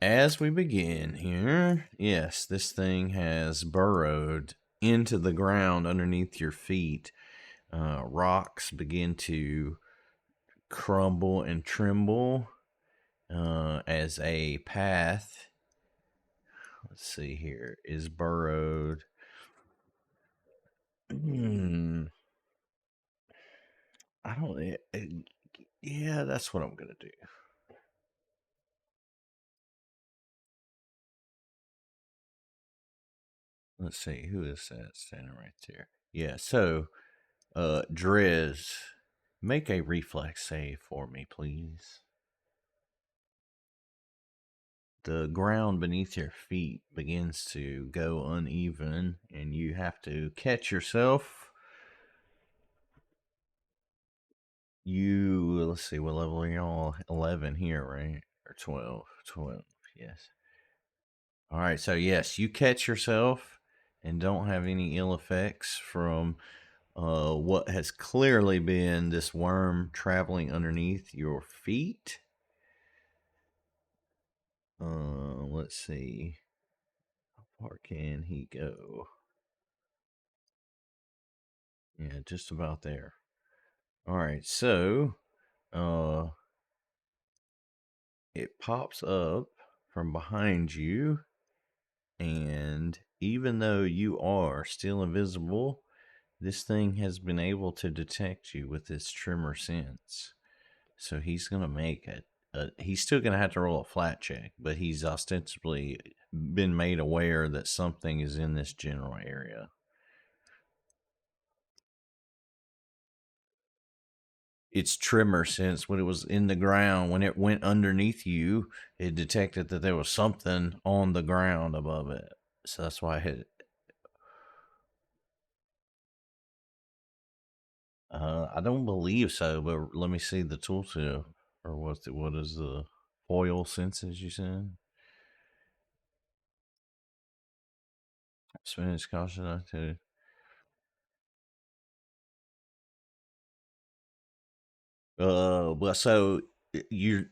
as we begin here, yes, this thing has burrowed into the ground underneath your feet. Rocks begin to crumble and tremble as a path, let's see here, is burrowed. I don't. Yeah, that's what I'm gonna do. Let's see, who is that standing right there? Yeah, so Drez, make a reflex save for me, please. The ground beneath your feet begins to go uneven, and you have to catch yourself. Let's see, what level are y'all? 11 here, right? Or 12? 12, yes. All right, so yes, you catch yourself and don't have any ill effects from what has clearly been this worm traveling underneath your feet. Let's see. How far can he go? Yeah, just about there. All right, so it pops up from behind you, and even though you are still invisible, this thing has been able to detect you with its tremor sense. So he's gonna make he's still gonna have to roll a flat check, but he's ostensibly been made aware that something is in this general area. Its tremor sense, when it was in the ground, when it went underneath you, it detected that there was something on the ground above it. So that's why I hit. I don't believe so, but let me see the tooltip. Or what is the foil senses you said? Spanish caution activity. Well, so you,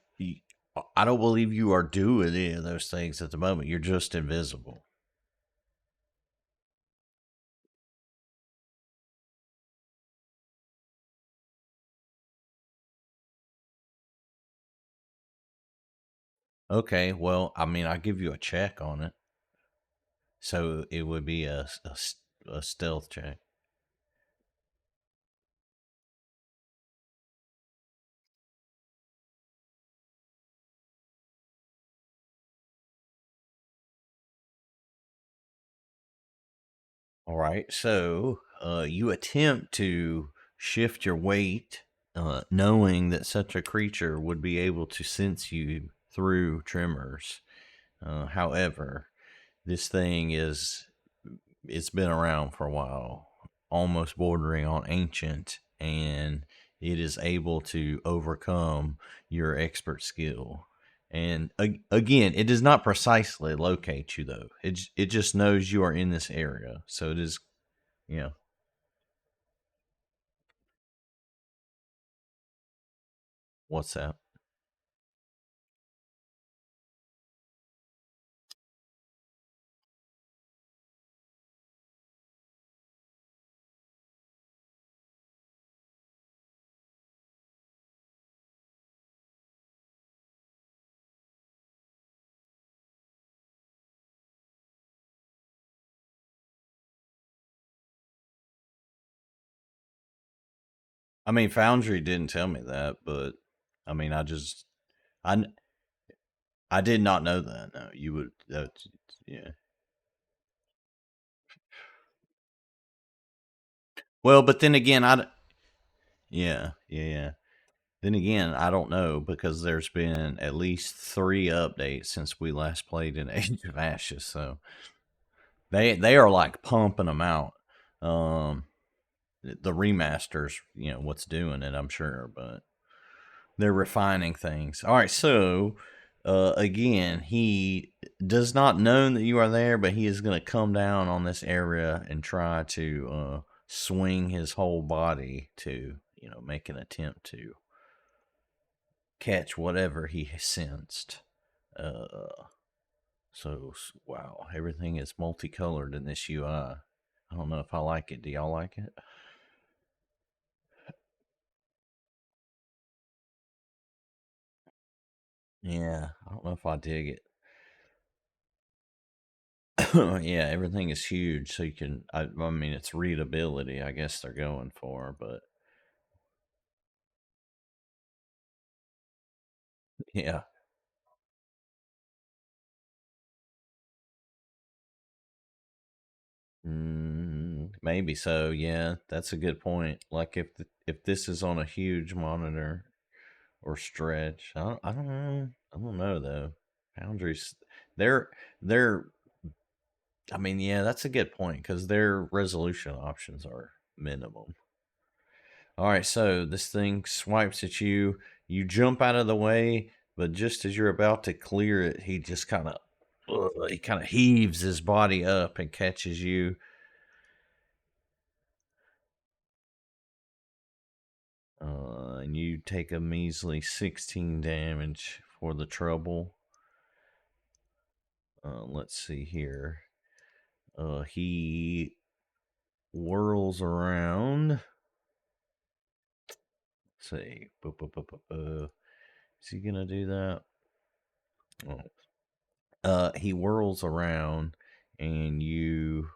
I don't believe you are doing any of those things at the moment. You're just invisible. Okay, well, I mean, I give you a check on it, so it would be a stealth check. All right, so you attempt to shift your weight, knowing that such a creature would be able to sense you through tremors. However, this thing it's been around for a while, almost bordering on ancient, and it is able to overcome your expert skill. And again, it does not precisely locate you though. It just knows you are in this area. So it is, yeah. What's that? I mean, Foundry didn't tell me that, but I mean, I I did not know that. No, you would. Yeah. Well, but then again, yeah, yeah, yeah. Then again, I don't know because there's been at least 3 updates since we last played in Age of Ashes, so they are like pumping them out. Um, the remasters, what's doing it, I'm sure, but they're refining things. All right, so again, he does not know that you are there, but he is going to come down on this area and try to swing his whole body to, make an attempt to catch whatever he sensed. Uh, So wow, everything is multicolored in this UI. I don't know if I like it. Do y'all like it? Yeah, I don't know if I dig it. Yeah, everything is huge, so you can. I mean, it's readability. I guess they're going for, but yeah, maybe so. Yeah, that's a good point. Like if this is on a huge monitor or stretch, I don't know. I don't know though. Foundries, they're they're. I mean, yeah, that's a good point because their resolution options are minimum. All right, so this thing swipes at you. You jump out of the way, but just as you're about to clear it, he kind of heaves his body up and catches you. And you take a measly 16 damage for the trouble. Let's see here. He whirls around. Let's see. Is he gonna do that? Oh. He whirls around, and you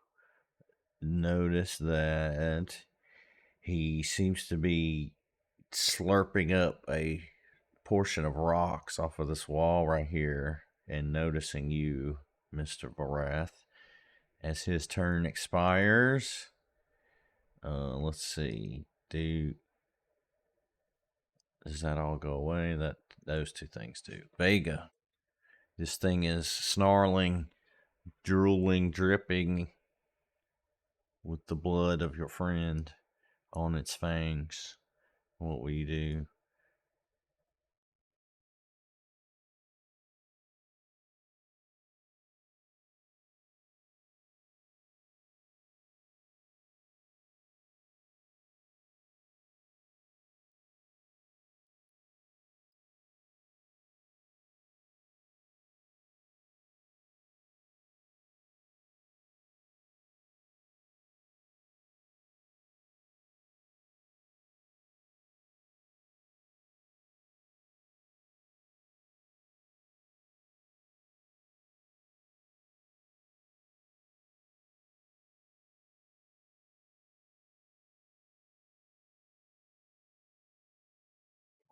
notice that he seems to be slurping up a portion of rocks off of this wall right here and noticing you, Mr. Barath. As his turn expires, let's see. Does that all go away? That those two things do. Vega. This thing is snarling, drooling, dripping with the blood of your friend on its fangs. What will you do?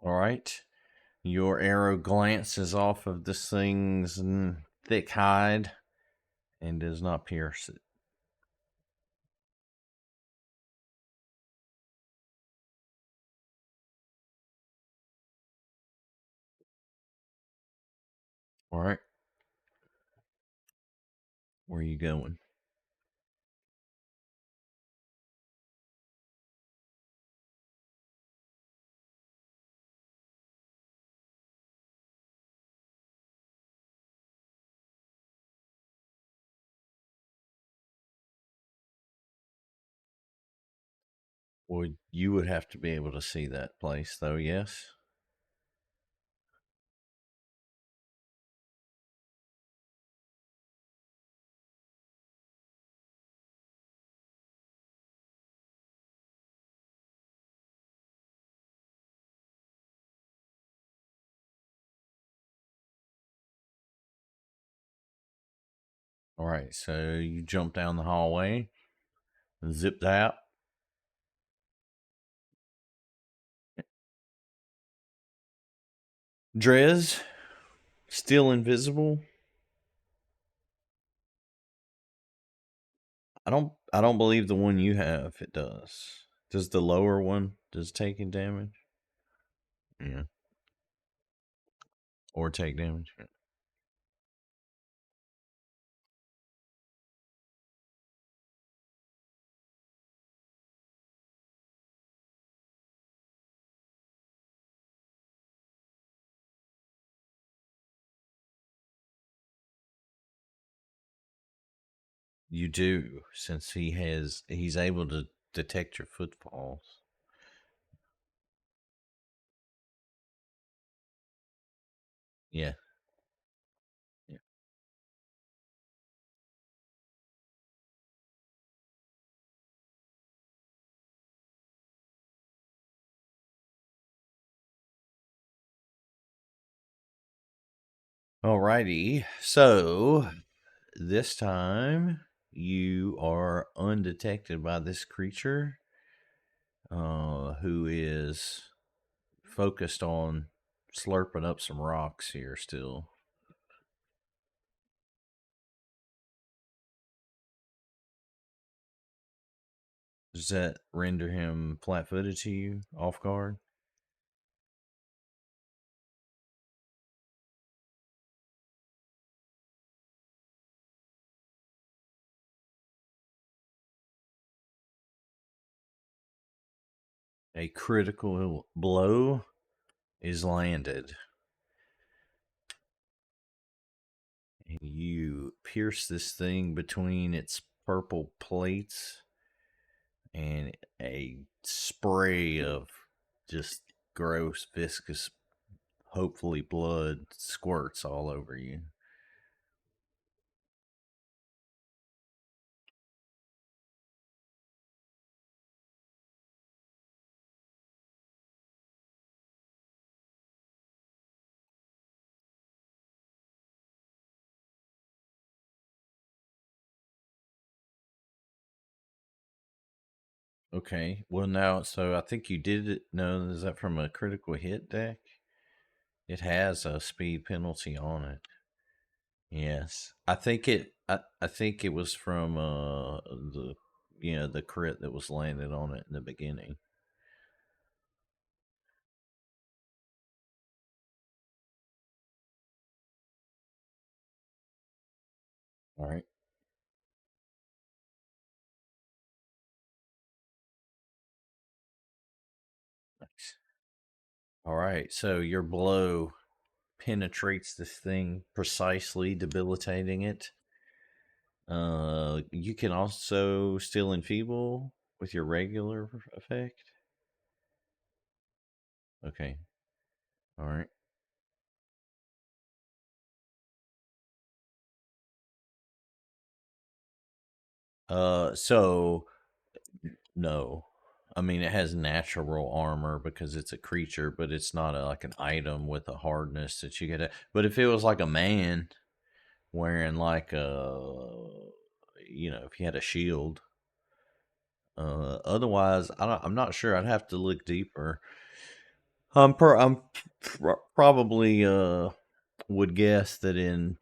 All right. Your arrow glances off of this thing's thick hide and does not pierce it. All right. Where are you going? Well, you would have to be able to see that place, though, yes? All right. So you jump down the hallway, zip that. Drez, still invisible. I don't believe the one you have it does. Does the lower one does taking damage? Yeah. Or take damage? You do, since he's able to detect your footfalls. Yeah. Yeah. Alrighty. So this time you are undetected by this creature who is focused on slurping up some rocks here still. Does that render him flat footed to you, off guard? A critical blow is landed. And you pierce this thing between its purple plates, and a spray of just gross, viscous, hopefully blood squirts all over you. Okay. Well, now, so I think you did it. No, is that from a critical hit deck? It has a speed penalty on it. Yes, I think it was from the the crit that was landed on it in the beginning. All right. Nice. All right. So your blow penetrates this thing precisely, debilitating it. You can also still enfeeble with your regular effect. Okay. All right. So no. I mean, it has natural armor because it's a creature, but it's not like an item with a hardness that you get. But if it was like a man wearing like if he had a shield. Otherwise, I'm not sure. I'd have to look deeper. Probably would guess that in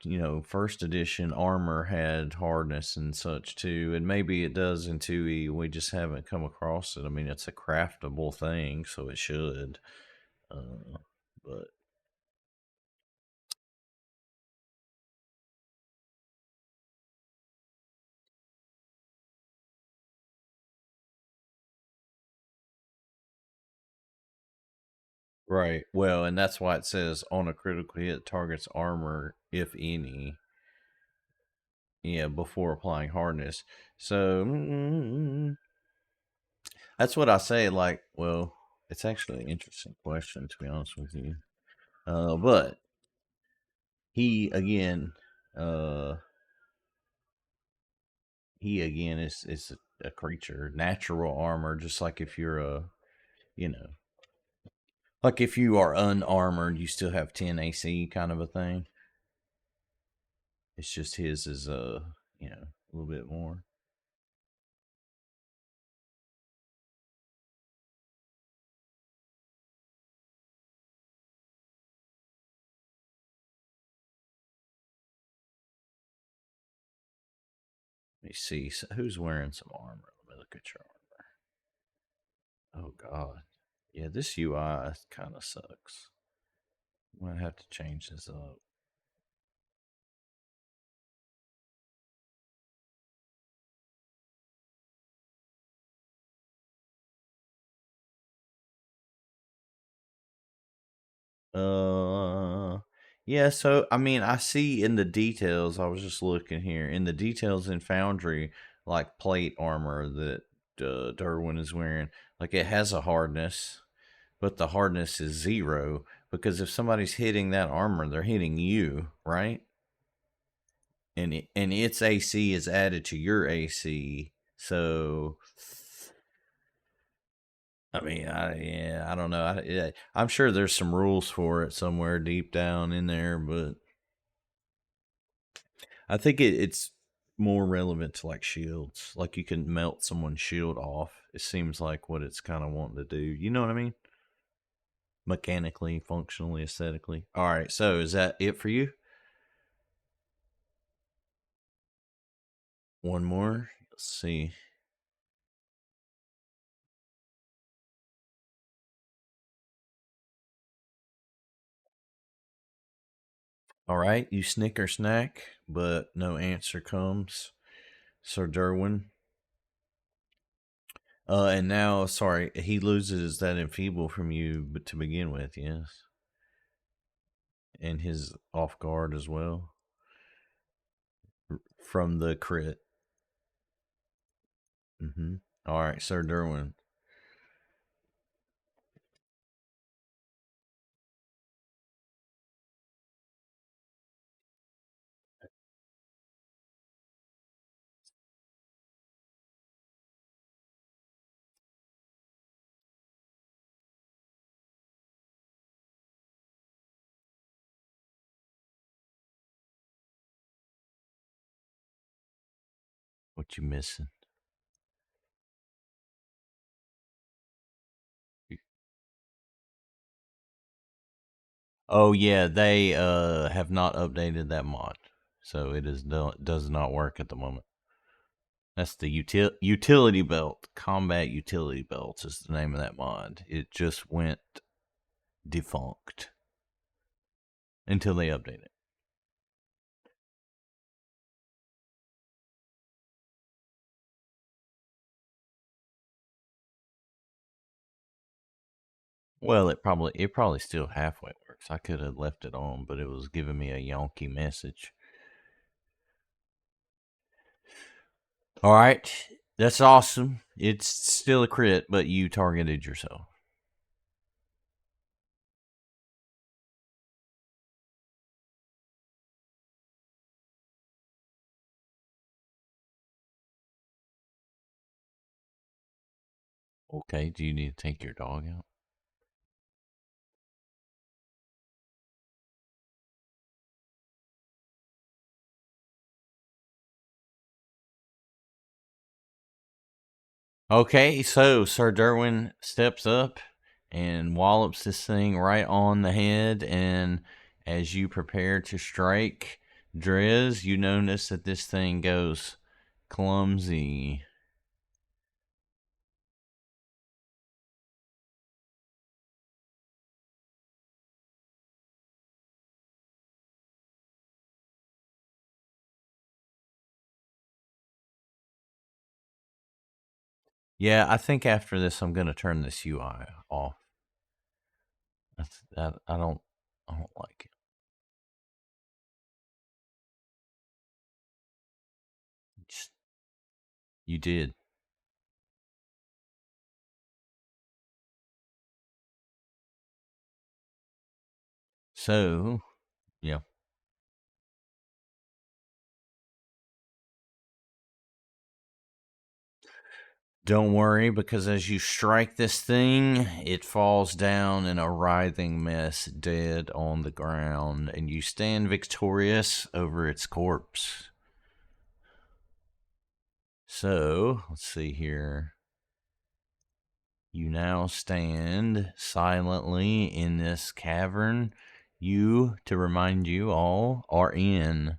first edition armor had hardness and such too, and maybe it does in 2E. We just haven't come across it. I mean, it's a craftable thing, so it should. But right, well, and that's why it says on a critical hit targets armor if any. Yeah, before applying hardness. So that's what I say. Like, well, it's actually an interesting question to be honest with you. But he again, uh, he again is a creature, natural armor. Just like if you're you know, like if you are unarmored, you still have 10 AC, kind of a thing. It's just his is a little bit more. Let me see. So who's wearing some armor? Let me look at your armor. Oh God. Yeah, this UI kind of sucks. I'm gonna have to change this up. Uh, yeah. So I mean, I see in the details. I was just looking here in the details in Foundry, like plate armor that Derwin is wearing. Like it has a hardness, but the hardness is 0 because if somebody's hitting that armor, they're hitting you, right? And its AC is added to your AC. So I mean, I don't know. I'm sure there's some rules for it somewhere deep down in there, but I think it's more relevant to like shields. Like you can melt someone's shield off. It seems like what it's kind of wanting to do. You know what I mean? Mechanically, functionally, aesthetically. All right. So is that it for you? One more. Let's see. All right. You snicker snack, but no answer comes. Sir Derwin. And now, sorry, he loses that enfeeble from you, but to begin with, yes, and his off guard as well from the crit. All right, Sir Derwin. What you missing? Oh yeah, they have not updated that mod, so it does not work at the moment. That's the utility belt. Combat utility belt is the name of that mod. It just went defunct until they update it. Well, it probably still halfway works. I could have left it on, but it was giving me a yonky message. All right, that's awesome. It's still a crit, but you targeted yourself. Okay, do you need to take your dog out? Okay, so Sir Derwin steps up and wallops this thing right on the head. And as you prepare to strike Drez, you notice that this thing goes clumsy. Yeah, I think after this, I'm gonna turn this UI off. I don't like it. Just, you did. So, yeah. Don't worry, because as you strike this thing, it falls down in a writhing mess, dead on the ground, and you stand victorious over its corpse. So, let's see here. You now stand silently in this cavern. You, to remind you all, are in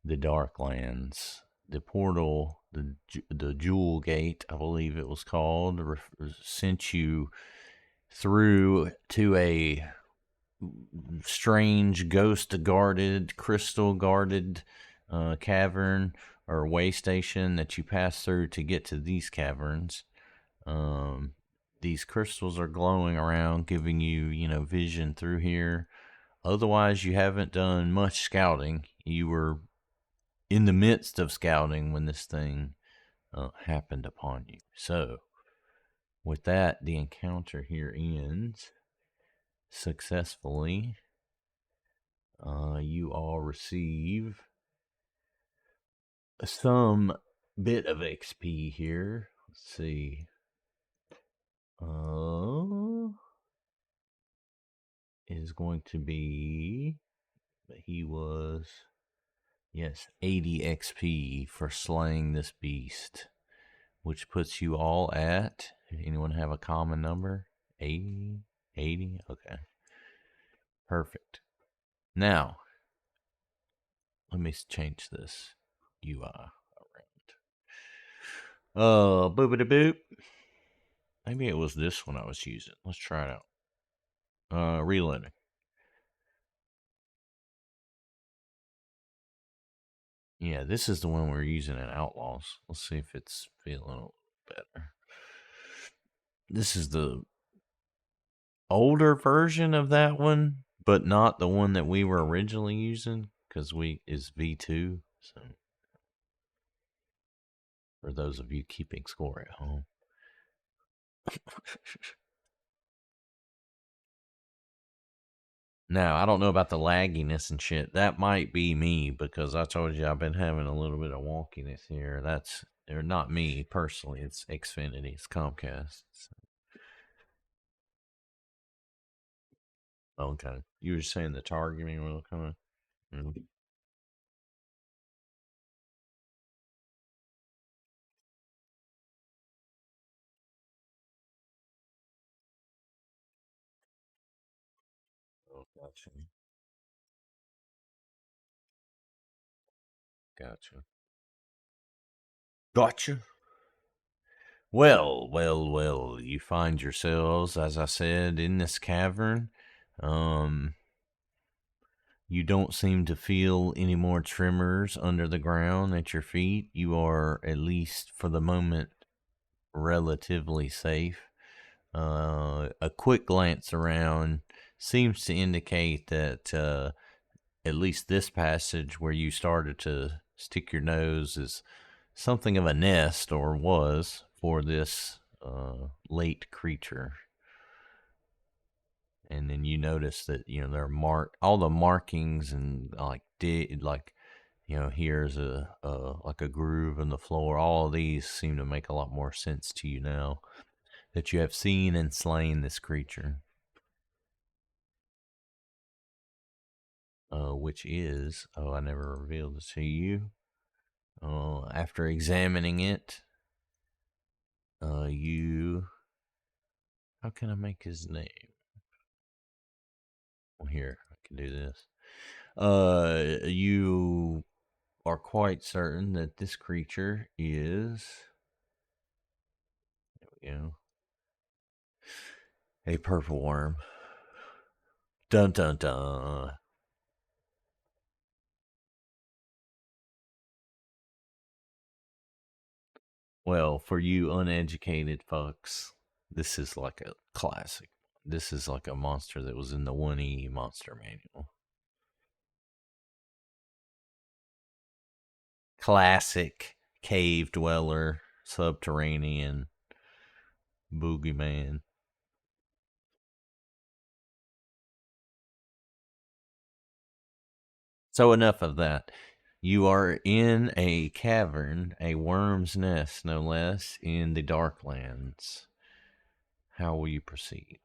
the Darklands. The portal, the Jewel Gate, I believe it was called, sent you through to a strange ghost guarded, crystal guarded cavern or way station that you pass through to get to these caverns. Um, these crystals are glowing around, giving you, vision through here. Otherwise, you haven't done much scouting. You were in the midst of scouting when this thing happened upon you. So, with that, the encounter here ends successfully. You all receive some bit of XP here. Let's see. Is going to be that he was Yes, 80 XP for slaying this beast, which puts you all at. Anyone have a common number? 80? 80? Okay. Perfect. Now, let me change this UI around. Boopity boop. Maybe it was this one I was using. Let's try it out. Reloading. Yeah, this is the one we're using in Outlaws. Let's see if it's feeling a little better. This is the older version of that one, but not the one that we were originally using because we is V2. So, for those of you keeping score at home. Now, I don't know about the lagginess and shit. That might be me because I told you I've been having a little bit of wonkiness here. That's or not me personally. It's Xfinity. It's Comcast. Okay. You were saying the targeting will come in? Oh, gotcha. Gotcha. Gotcha. Well, well, well, you find yourselves, as I said, in this cavern. Um, you don't seem to feel any more tremors under the ground at your feet. You are, at least for the moment, relatively safe. A quick glance around seems to indicate that at least this passage where you started to stick your nose is something of a nest, or was, for this late creature. And then you notice that there are all the markings and like here's a like a groove in the floor. All of these seem to make a lot more sense to you now that you have seen and slain this creature. Which is, I never revealed it to you. After examining it, you, how can I make his name? Well, here, I can do this. You are quite certain that this creature is, a purple worm. Dun dun dun. Well, for you uneducated folks, this is like a classic. This is like a monster that was in the 1E monster manual. Classic cave dweller, subterranean boogeyman. So enough of that. You are in a cavern, a worm's nest, no less, in the Darklands. How will you proceed?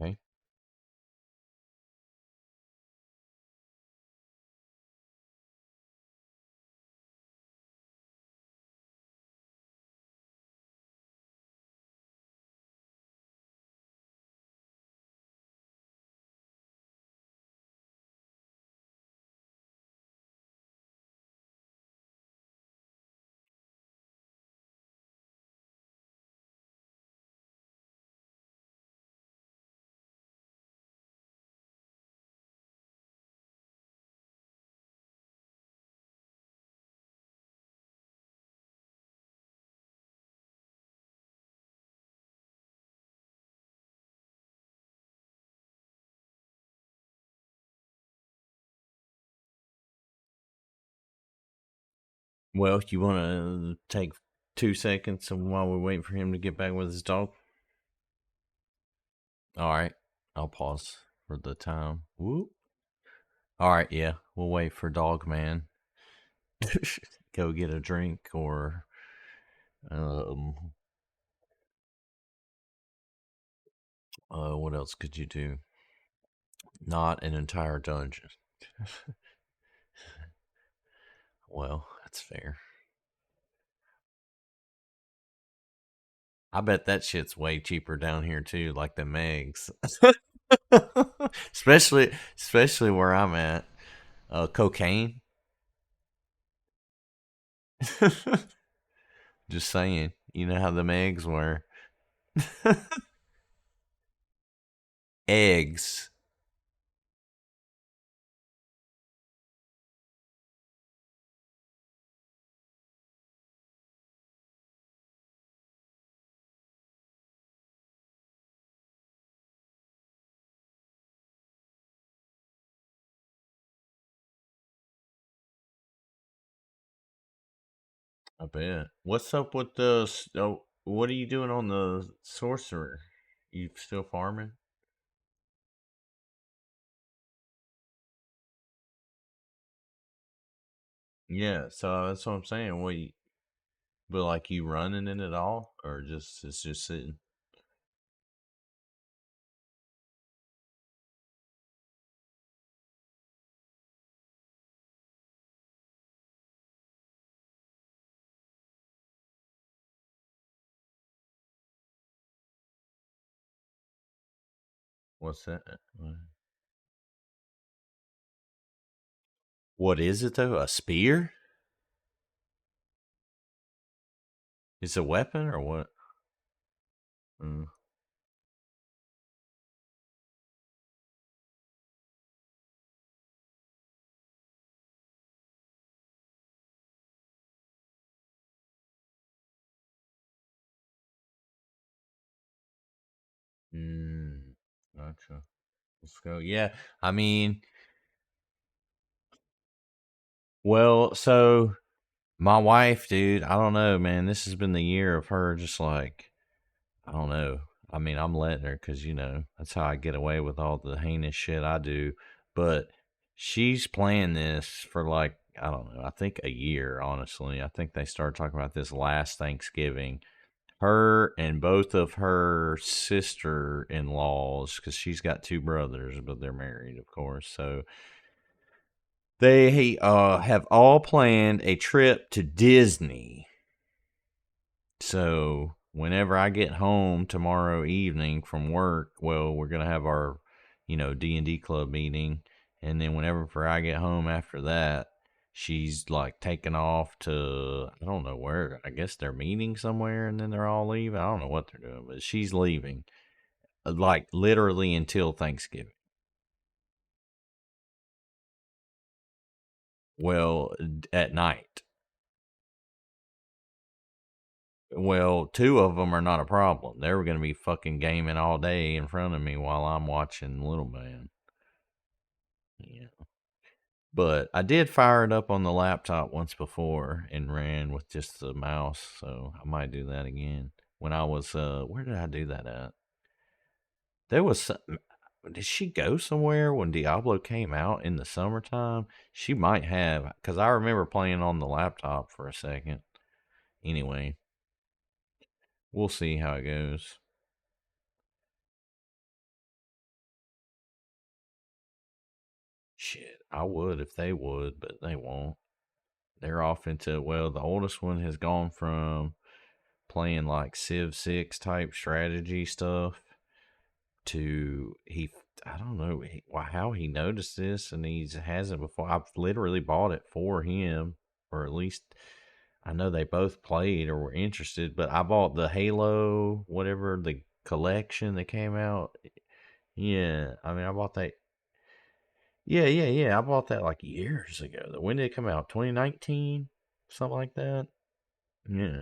Okay. Well, you want to take 2 seconds while we're waiting for him to get back with his dog? All right. I'll pause for the time. Whoop. All right. Yeah. We'll wait for Dog Man. Go get a drink or um What else could you do? Not an entire dungeon. Well, that's fair. I bet that shit's way cheaper down here too, like the Megs. especially where I'm at. Cocaine. Just saying. You know how the Megs were. Eggs. I bet. What's up with the? What are you doing on the sorcerer? You still farming? Yeah. So that's what I'm saying. But like you running in it all, or just it's just sitting? What's that? What is it though? A spear? It's a weapon or what? Mm. Mm. Gotcha. Let's go. Yeah. I mean, well, so my wife, dude, I don't know, man. This has been the year of her just like, I don't know. I mean, I'm letting her because, that's how I get away with all the heinous shit I do. But she's planned this for like, I don't know, I think a year, honestly. I think they started talking about this last Thanksgiving. Her and both of her sister in laws, because she's got two brothers, but they're married, of course. So they have all planned a trip to Disney. So whenever I get home tomorrow evening from work, well, we're gonna have our, D&D club meeting, and then whenever I get home after that, she's like taking off to I don't know where. I guess they're meeting somewhere, and then they're all leaving. I don't know what they're doing, but she's leaving, like literally until Thanksgiving. Well, at night. Well, two of them are not a problem. They were going to be fucking gaming all day in front of me while I'm watching Little Man. Yeah. But I did fire it up on the laptop once before and ran with just the mouse, so I might do that again. When I was where did I do that at? There was did she go somewhere when Diablo came out in the summertime? She might have, cuz I remember playing on the laptop for a second. Anyway, we'll see how it goes. Shit, I would if they would, but they won't. They're off into, well, the oldest one has gone from playing like Civ 6 type strategy stuff to I don't know how he noticed this and he hasn't before. I've literally bought it for him, or at least I know they both played or were interested, but I bought the Halo, whatever the collection that came out. Yeah, I mean, I bought that. Yeah, yeah, yeah. I bought that like years ago. When did it come out? 2019? Something like that? Yeah.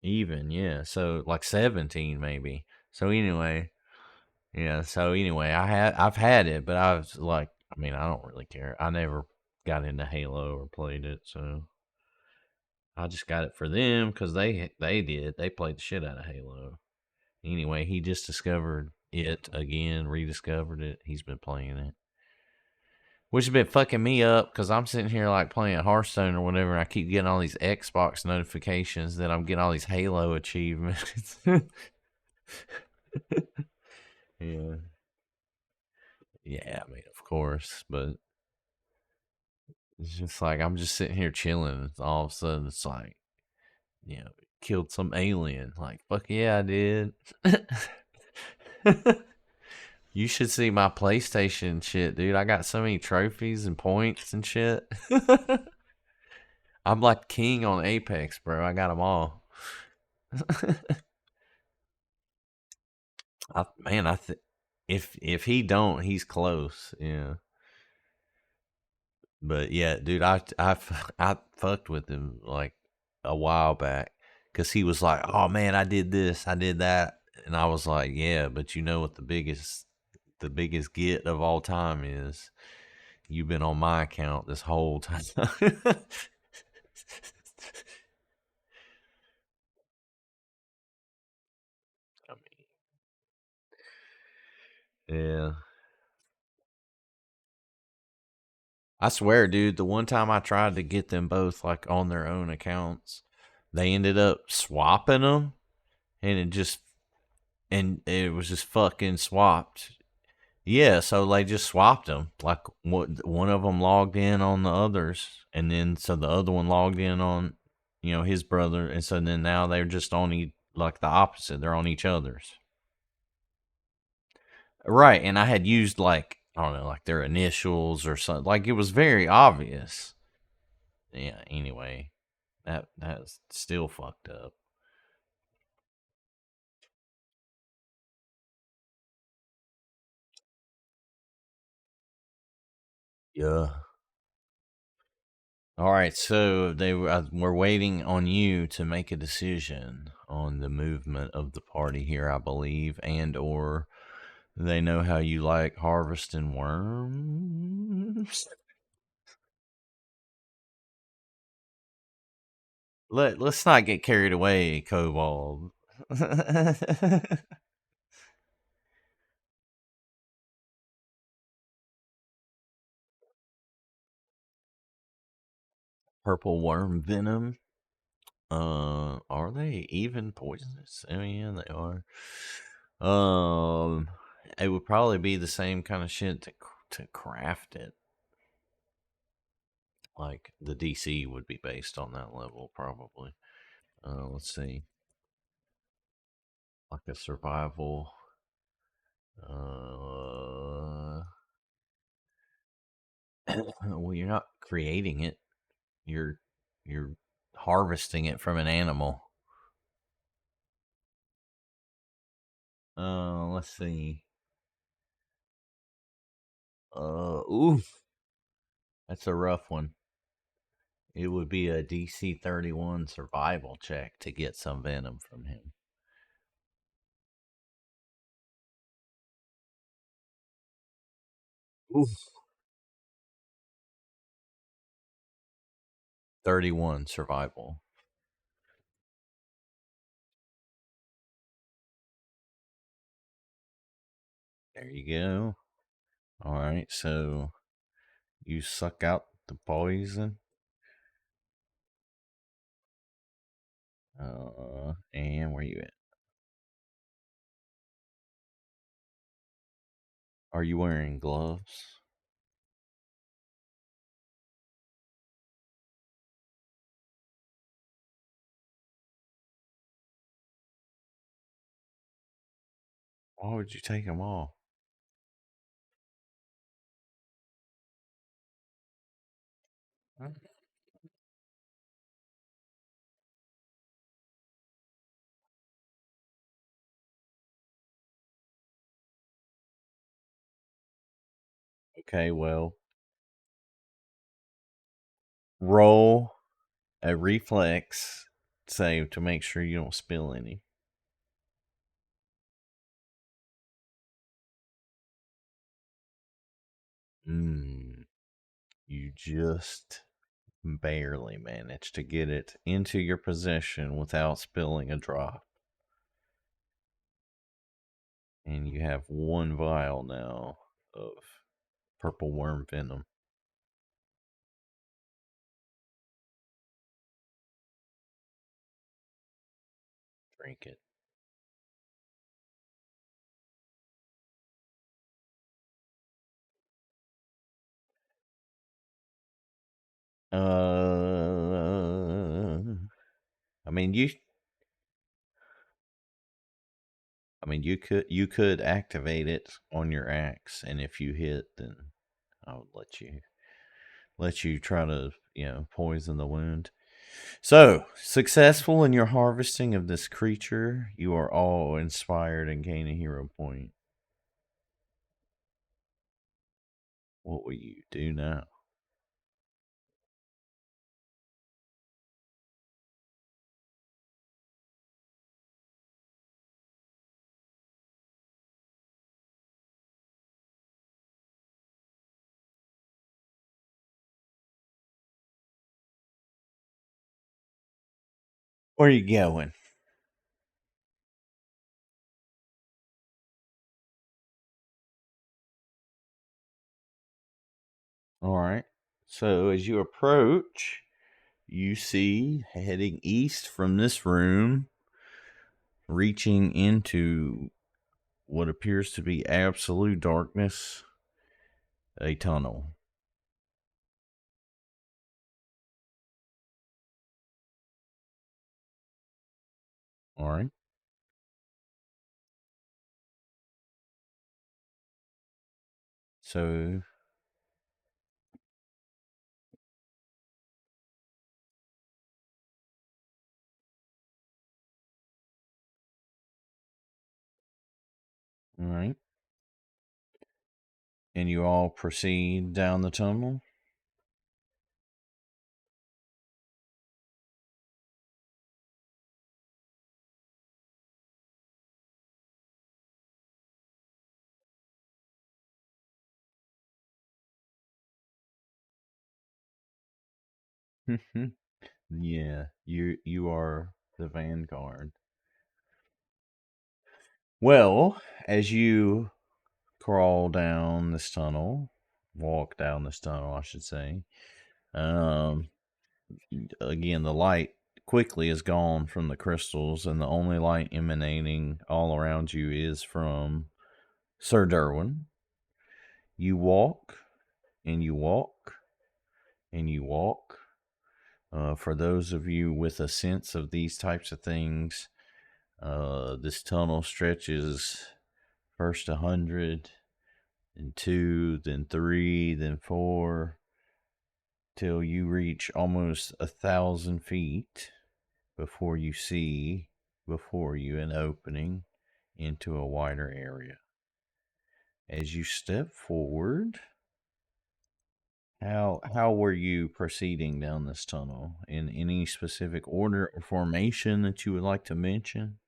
Even, yeah. So like 17 maybe. So anyway, yeah. So anyway, I've had it, but I was like, I mean, I don't really care. I never got into Halo or played it, so I just got it for them because they played the shit out of Halo. Anyway, he just discovered it again, rediscovered it. He's been playing it. Which has been fucking me up because I'm sitting here like playing Hearthstone or whatever, and I keep getting all these Xbox notifications that I'm getting all these Halo achievements. Yeah. Yeah, I mean, of course, but it's just like I'm just sitting here chilling, and all of a sudden it's like, you know, killed some alien. Like, fuck yeah, I did. You should see my PlayStation shit, dude. I got so many trophies and points and shit. I'm like king on Apex, bro. I got them all. Man, if he don't, he's close. Yeah. But yeah, dude, I fucked with him like a while back because he was like, "Oh man, I did this, I did that," and I was like, "Yeah, but you know what the biggest get of all time is? You've been on my account this whole time." I mean, yeah, I swear, dude, the one time I tried to get them both like on their own accounts, they ended up swapping them, and it was just fucking swapped. Yeah, so they just swapped them. Like one of them logged in on the others, and then so the other one logged in on, his brother, and so then now they're just on like the opposite. They're on each other's. Right, and I had used like I don't know, like their initials or something. Like it was very obvious. Yeah. Anyway, that's still fucked up. Yeah. All right, so we're waiting on you to make a decision on the movement of the party here, I believe, and or they know how you like harvesting worms. Let's not get carried away, Kobold. Purple worm venom. Are they even poisonous? Oh yeah, they are. Um, it would probably be the same kind of shit to craft it. Like the DC would be based on that level, probably. Let's see, like a survival. Uh, well, you're not creating it. You're harvesting it from an animal. Let's see. Oof, that's a rough one. It would be a DC 31 survival check to get some venom from him. Oof. 31 survival. There you go. All right, so you suck out the poison. And where you at? Are you wearing gloves? Why would you take them off? Okay, well, roll a reflex save to make sure you don't spill any. Mm, you just barely managed to get it into your possession without spilling a drop. And you have one vial now of purple worm venom. Drink it. I mean you could activate it on your axe, and if you hit, then I would let you try to poison the wound. So, successful in your harvesting of this creature, you are all inspired and gain a hero point. What will you do now? Where are you going? All right. So, as you approach, you see heading east from this room, reaching into what appears to be absolute darkness, a tunnel. All right. So, all right. And you all proceed down the tunnel. Yeah, you are the vanguard. Well, as you crawl down this tunnel, walk down this tunnel, I should say. Um, Again, the light quickly is gone from the crystals, and the only light emanating all around you is from Sir Derwin. You walk and you walk and you walk. For those of you with a sense of these types of things, this tunnel stretches first 100, then 2, then 3, then 4, till you reach almost 1,000 feet before you see before you an opening into a wider area. As you step forward, how were you proceeding down this tunnel? In any specific order or formation that you would like to mention?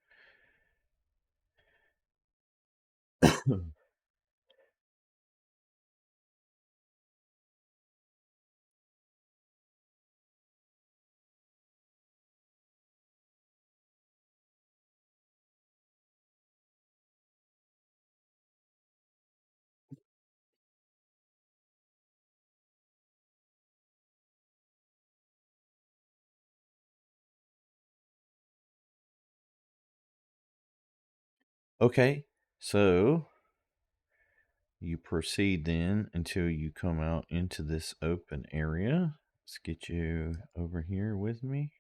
Okay, so you proceed then until you come out into this open area. Let's get you over here with me.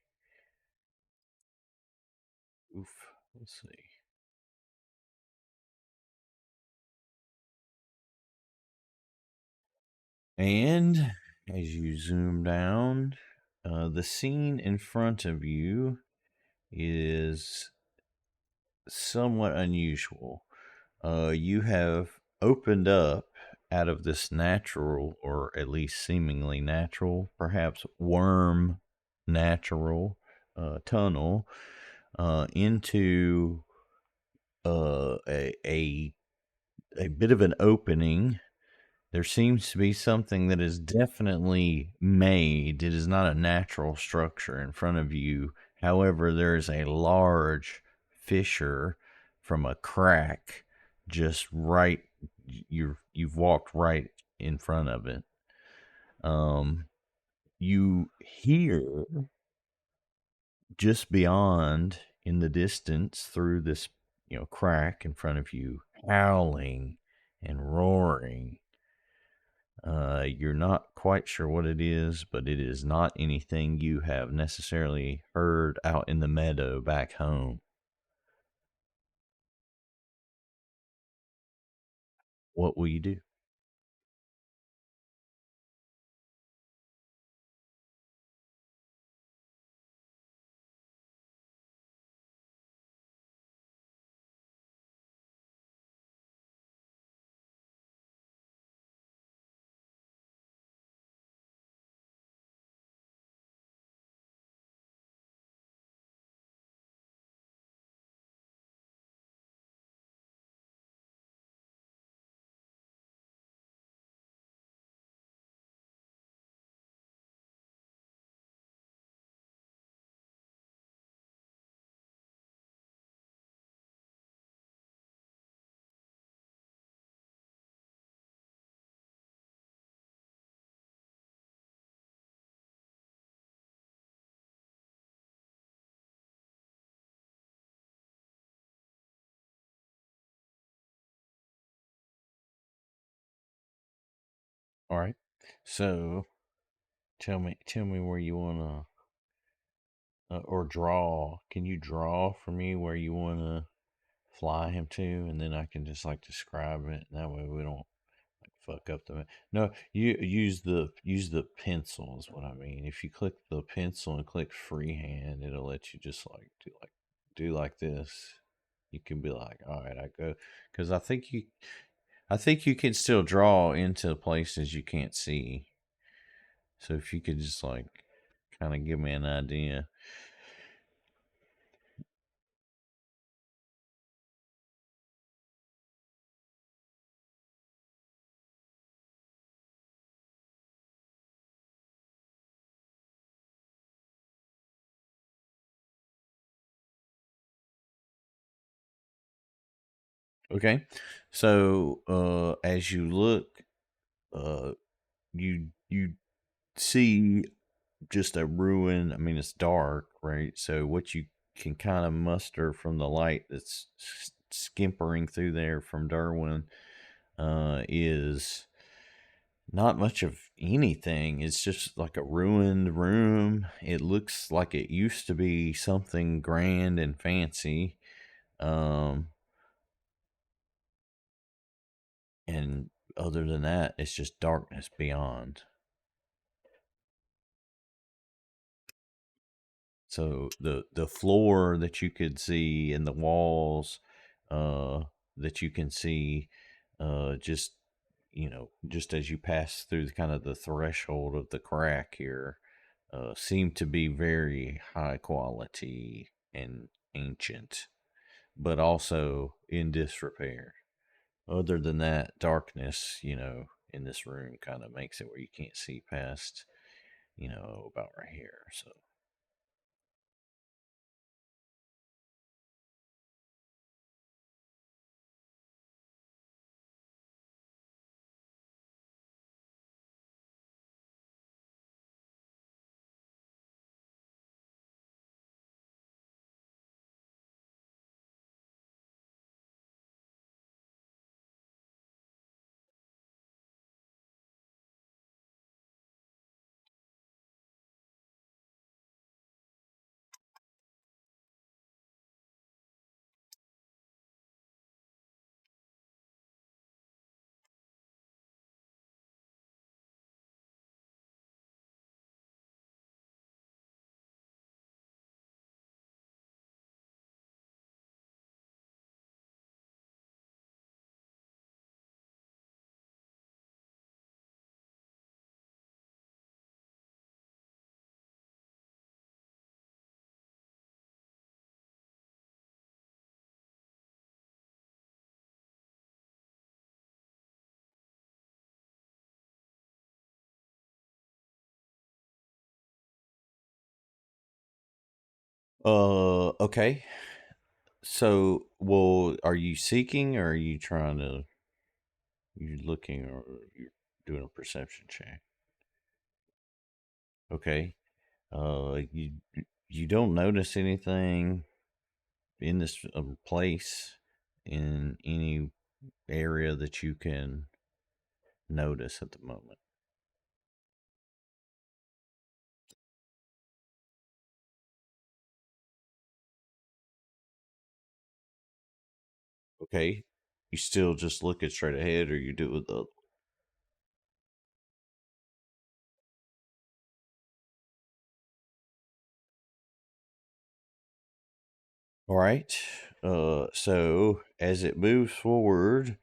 Oof. Let's see. And as you zoom down, the scene in front of you is somewhat unusual. You have opened up out of this natural, or at least seemingly natural, perhaps worm natural tunnel into a bit of an opening. There seems to be something that is definitely made. It is not a natural structure in front of you. However, there is a large fissure from a crack just right. You've walked right in front of it. Um, you hear just beyond in the distance through this crack in front of you howling and roaring. You're not quite sure what it is, but it is not anything you have necessarily heard out in the meadow back home. What will you do? All right. So tell me where you wanna or draw. Can you draw for me where you wanna fly him to, and then I can just like describe it. That way we don't like fuck up the. No, you use the pencil is what I mean. If you click the pencil and click freehand, it'll let you just like do like this. You can be like, all right, I go because I think you can still draw into places you can't see. So if you could just like kind of give me an idea. Okay. So as you look, uh you see just a ruin. I mean, it's dark, right? So what you can kind of muster from the light that's skimpering through there from Derwin is not much of anything. It's just like a ruined room. It looks like it used to be something grand and fancy. Um, and other than that, it's just darkness beyond. So the floor that you could see and the walls uh, that you can see, just just as you pass through kind of the threshold of the crack here, seem to be very high quality and ancient, but also in disrepair. Other than that, darkness, in this room kind of makes it where you can't see past, about right here. So. Okay. So, well, are you seeking or are you trying to, you looking or you're doing a perception check? Okay. You don't notice anything in this place in any area that you can notice at the moment? Okay. You still just looking straight ahead, or you do it with the. All right. So as it moves forward,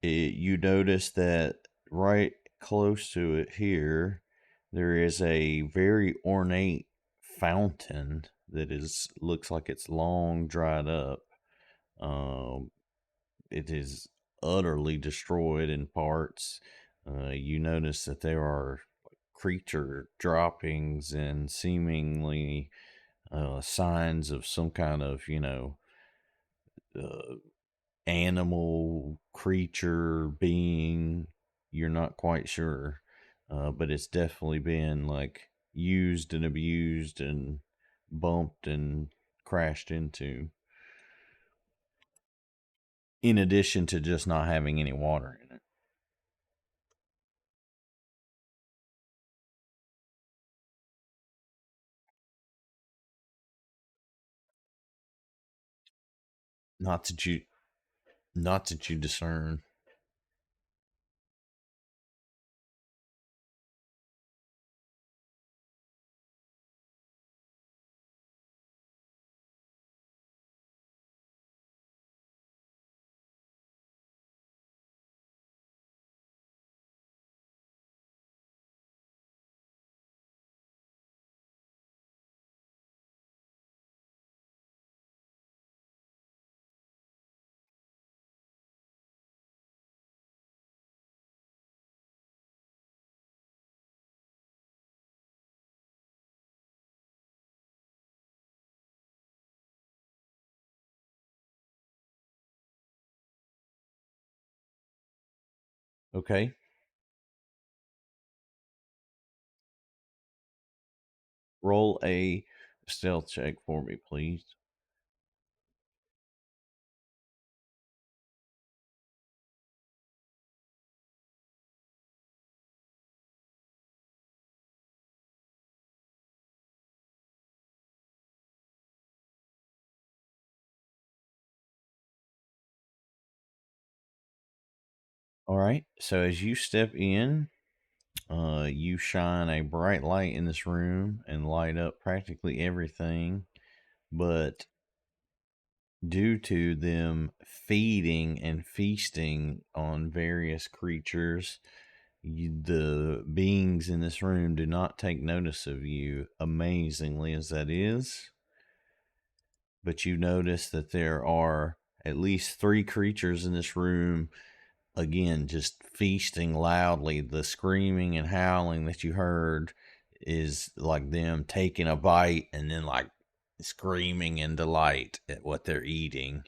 you notice that right close to it here, there is a very ornate fountain that is looks like it's long dried up. Um, it is utterly destroyed in parts. You notice that there are creature droppings and seemingly signs of some kind of, uh, animal, creature, being. You're not quite sure, but it's definitely been like used and abused and bumped and crashed into, in addition to just not having any water in it. Not that you, not that you discern. Okay. Roll a stealth check for me, please. All right. So as you step in, you shine a bright light in this room and light up practically everything. But due to them feeding and feasting on various creatures, the beings in this room do not take notice of you, amazingly as that is. But you notice that there are at least three creatures in this room, again, just feasting loudly. The screaming and howling that you heard is like them taking a bite and then like screaming in delight at what they're eating.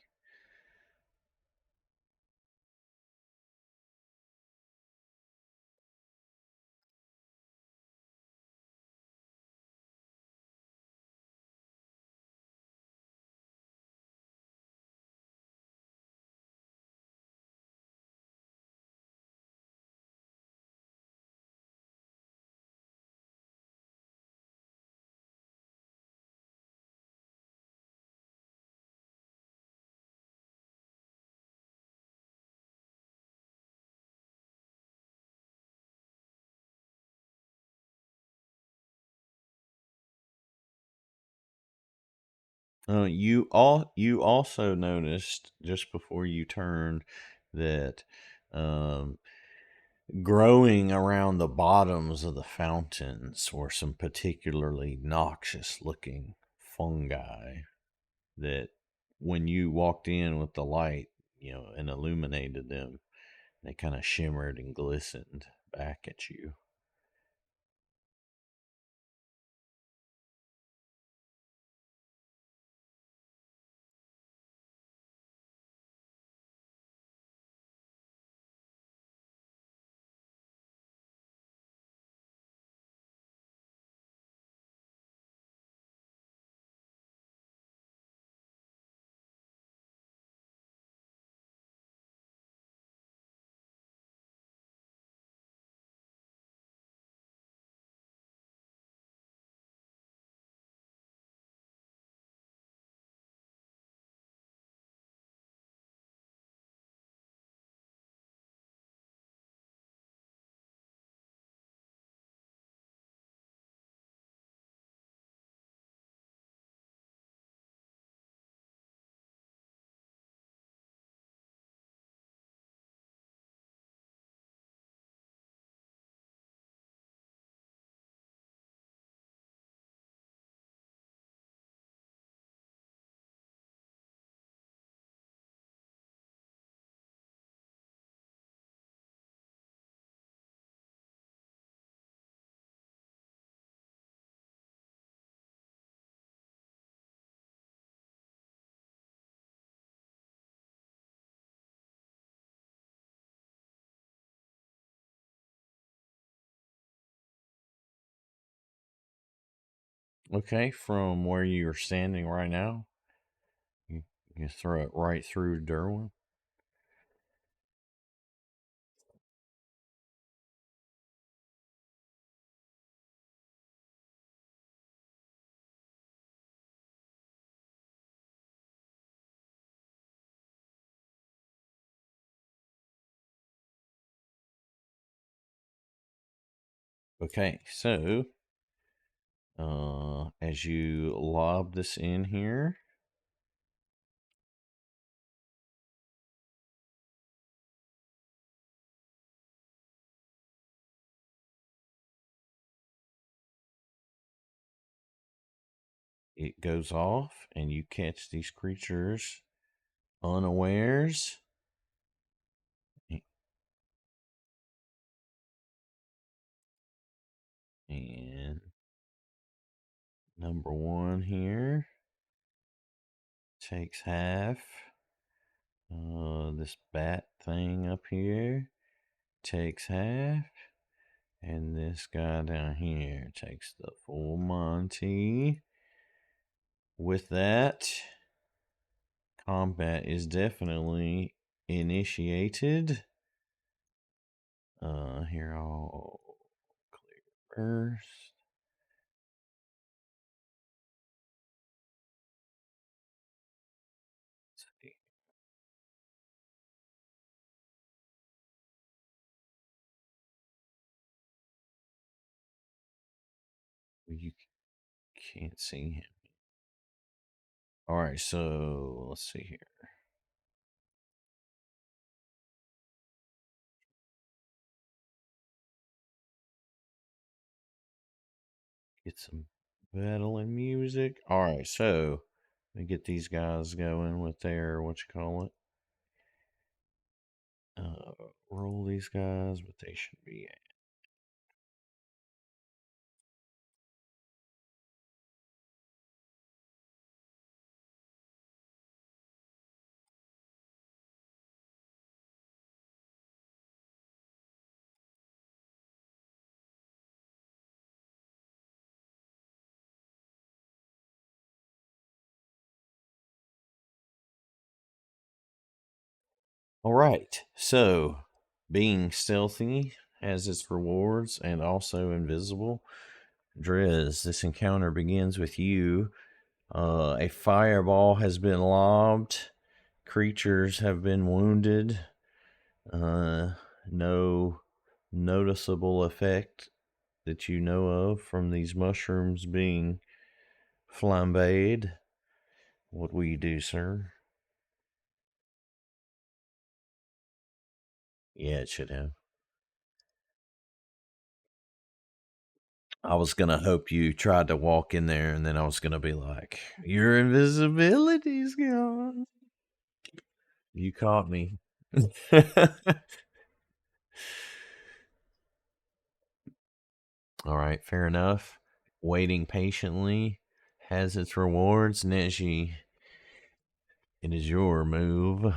You also noticed just before you turned that um, growing around the bottoms of the fountains were some particularly noxious looking fungi that when you walked in with the light, and illuminated them, they kind of shimmered and glistened back at you. Okay, from where you're standing right now, you, you throw it right through Derwin. Okay, so as you lob this in here, it goes off, and you catch these creatures unawares. And number one here takes half. This bat thing up here takes half. And this guy down here takes the full Monty. With that, combat is definitely initiated. Here I'll clear first. Let's see. You can't see him. All right, so let's see here. Get some battling music. All right, so let me get these guys going with their what you call it. Roll these guys, but they should be. All right, so being stealthy has its rewards and also invisible. Drez, this encounter begins with you. A fireball has been lobbed. Creatures have been wounded. No noticeable effect that you know of from these mushrooms being flambéed. What will you do, sir? Yeah, it should have. I was gonna hope you tried to walk in there, and then I was gonna be like, "Your invisibility's gone." You caught me. All right, fair enough. Waiting patiently has its rewards. Neji, it is your move.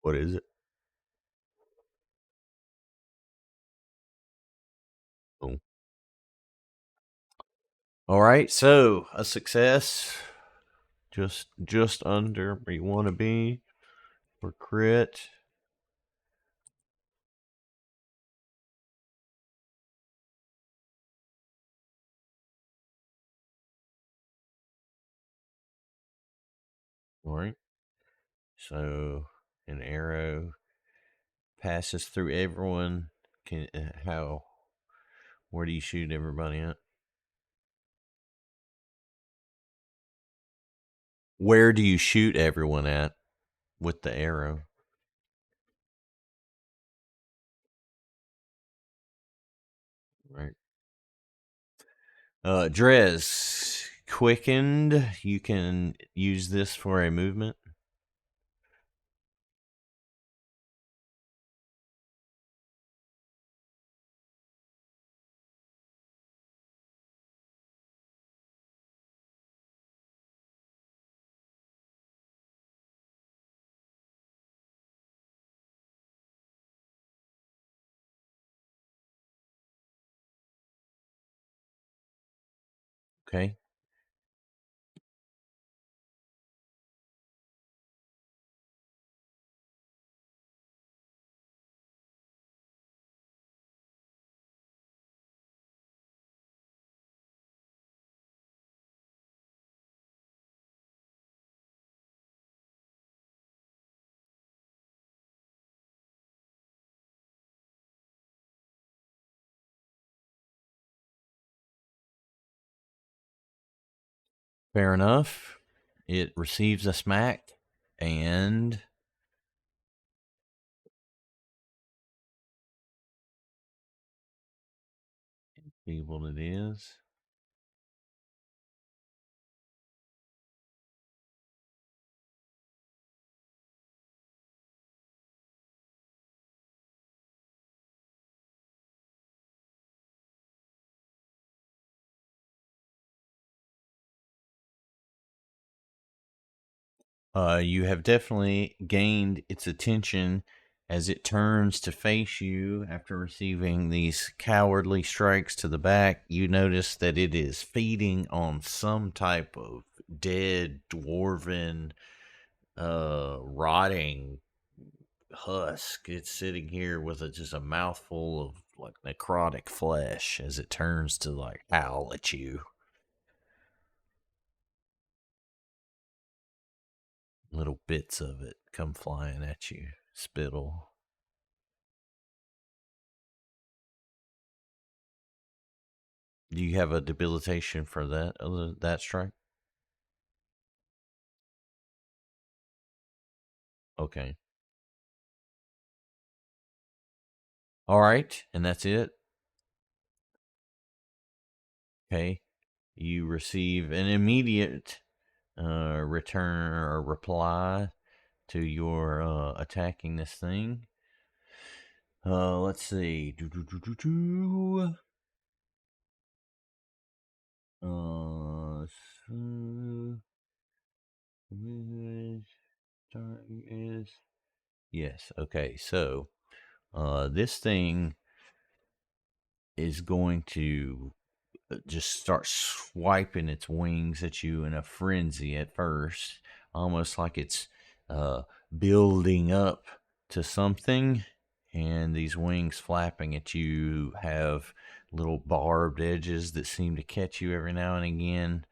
What is it? Oh. All right, so a success, just under where you want to be for crit. All right, so an arrow passes through everyone. Can how? Where do you shoot everybody at? Where do you shoot everyone at with the arrow? Right. Drez, quickened. You can use this for a movement. Okay. Fair enough. It receives a smack and see what it is. You have definitely gained its attention as it turns to face you after receiving these cowardly strikes to the back. You notice that it is feeding on some type of dead dwarven, rotting husk. It's sitting here with just a mouthful of like necrotic flesh as it turns to like howl at you. Little bits of it come flying at you. Spittle. Do you have a debilitation for that strike? Okay. All right, and that's it. Okay. You receive an immediate return or reply to your attacking this thing. Let's see. So, is yes. Okay. So, this thing is going to just start swiping its wings at you in a frenzy at first, almost like it's building up to something. And these wings flapping at you have little barbed edges that seem to catch you every now and again.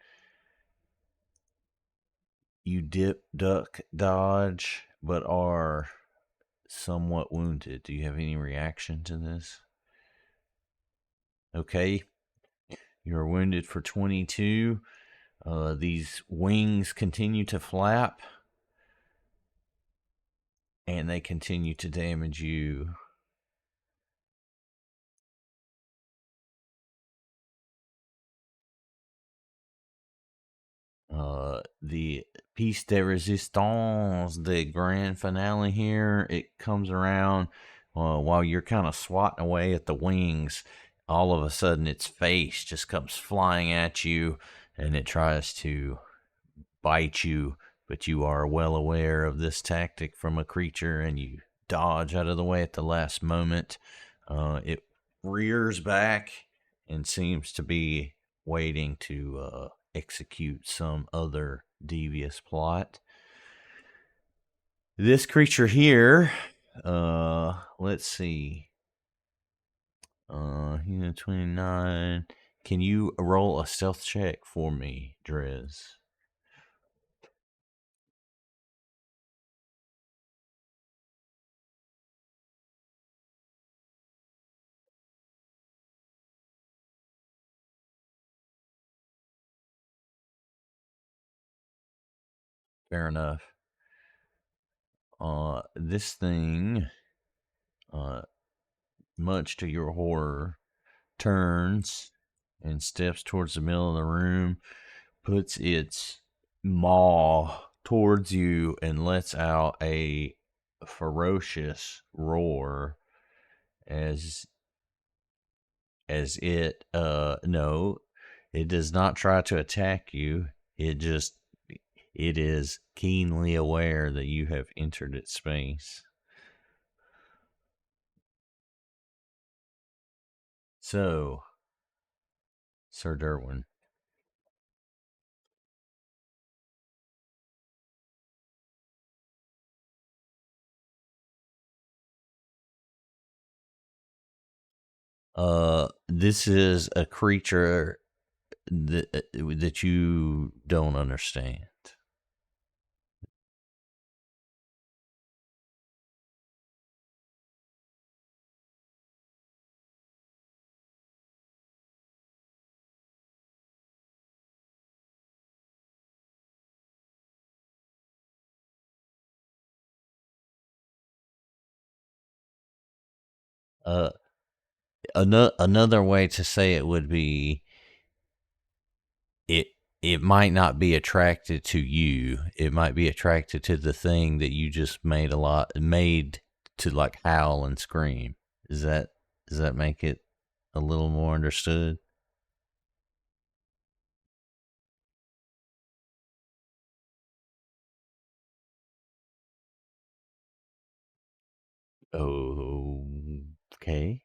You dip, duck, dodge, but are somewhat wounded. Do you have any reaction to this? Okay. You're wounded for 22. These wings continue to flap and they continue to damage you. The piece de resistance, the grand finale here, it comes around while you're kind of swatting away at the wings. All of a sudden, its face just comes flying at you and it tries to bite you, but you are well aware of this tactic from a creature and you dodge out of the way at the last moment. It rears back and seems to be waiting to execute some other devious plot. This creature here, let's see. 29. Can you roll a stealth check for me, Drez? Fair enough. This thing, uh, much to your horror, turns and steps towards the middle of the room, puts its maw towards you, and lets out a ferocious roar as it no, it does not try to attack you. It is keenly aware that you have entered its space. So, Sir Derwin, This is a creature that you don't understand. Uh, another way to say it would be it. It might not be attracted to you. It might be attracted to the thing that you just made to like howl and scream. Is that does that make it a little more understood? Oh, okay.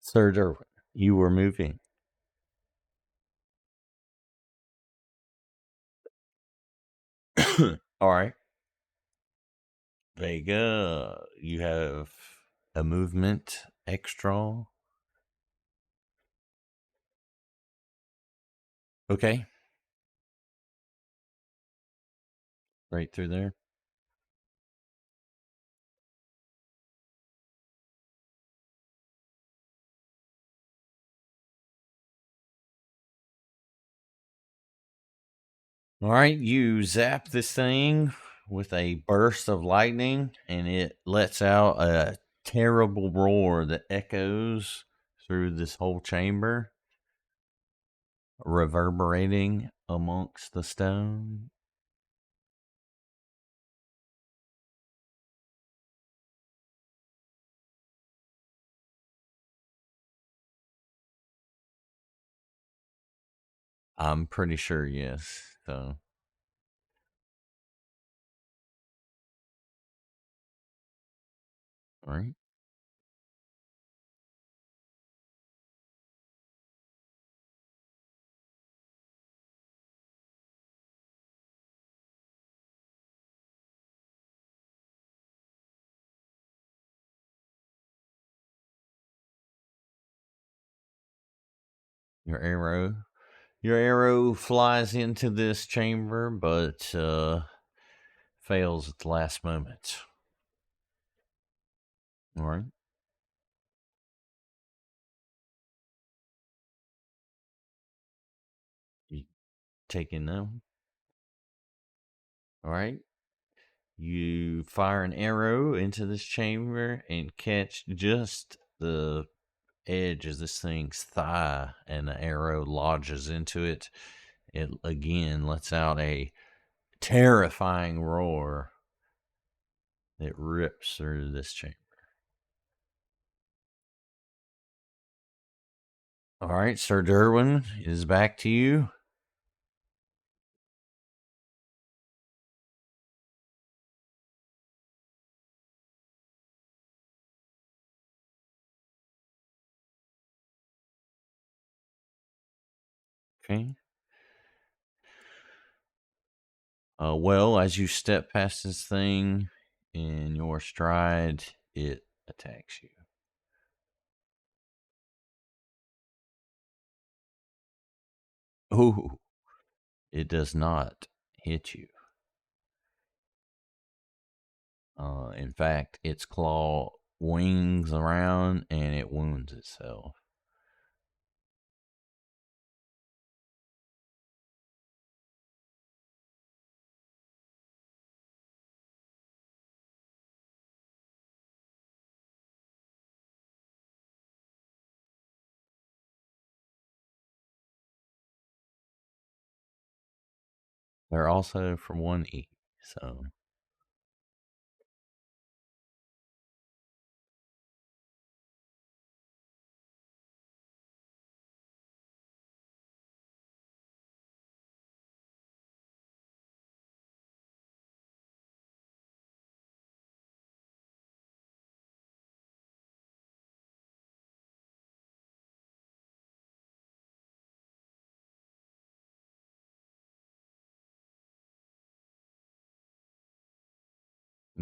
Sir Derwin, you were moving. All right. Vega, you have a movement extra. Okay. Right through there. All right. You zap this thing with a burst of lightning, and it lets out a terrible roar that echoes through this whole chamber, reverberating amongst the stone. I'm pretty sure, yes. So, all right. Your arrow. Your arrow flies into this chamber, but fails at the last moment. All right. You taking them. All right. You fire an arrow into this chamber and catch just the edge of this thing's thigh, and the arrow lodges into it. It again lets out a terrifying roar that rips through this chamber. All right, Sir Derwin, it is back to you. Okay. Well, as you step past this thing in your stride, it attacks you. Oh, it does not hit you. In fact, its claw wings around and it wounds itself. They're also from 1E, so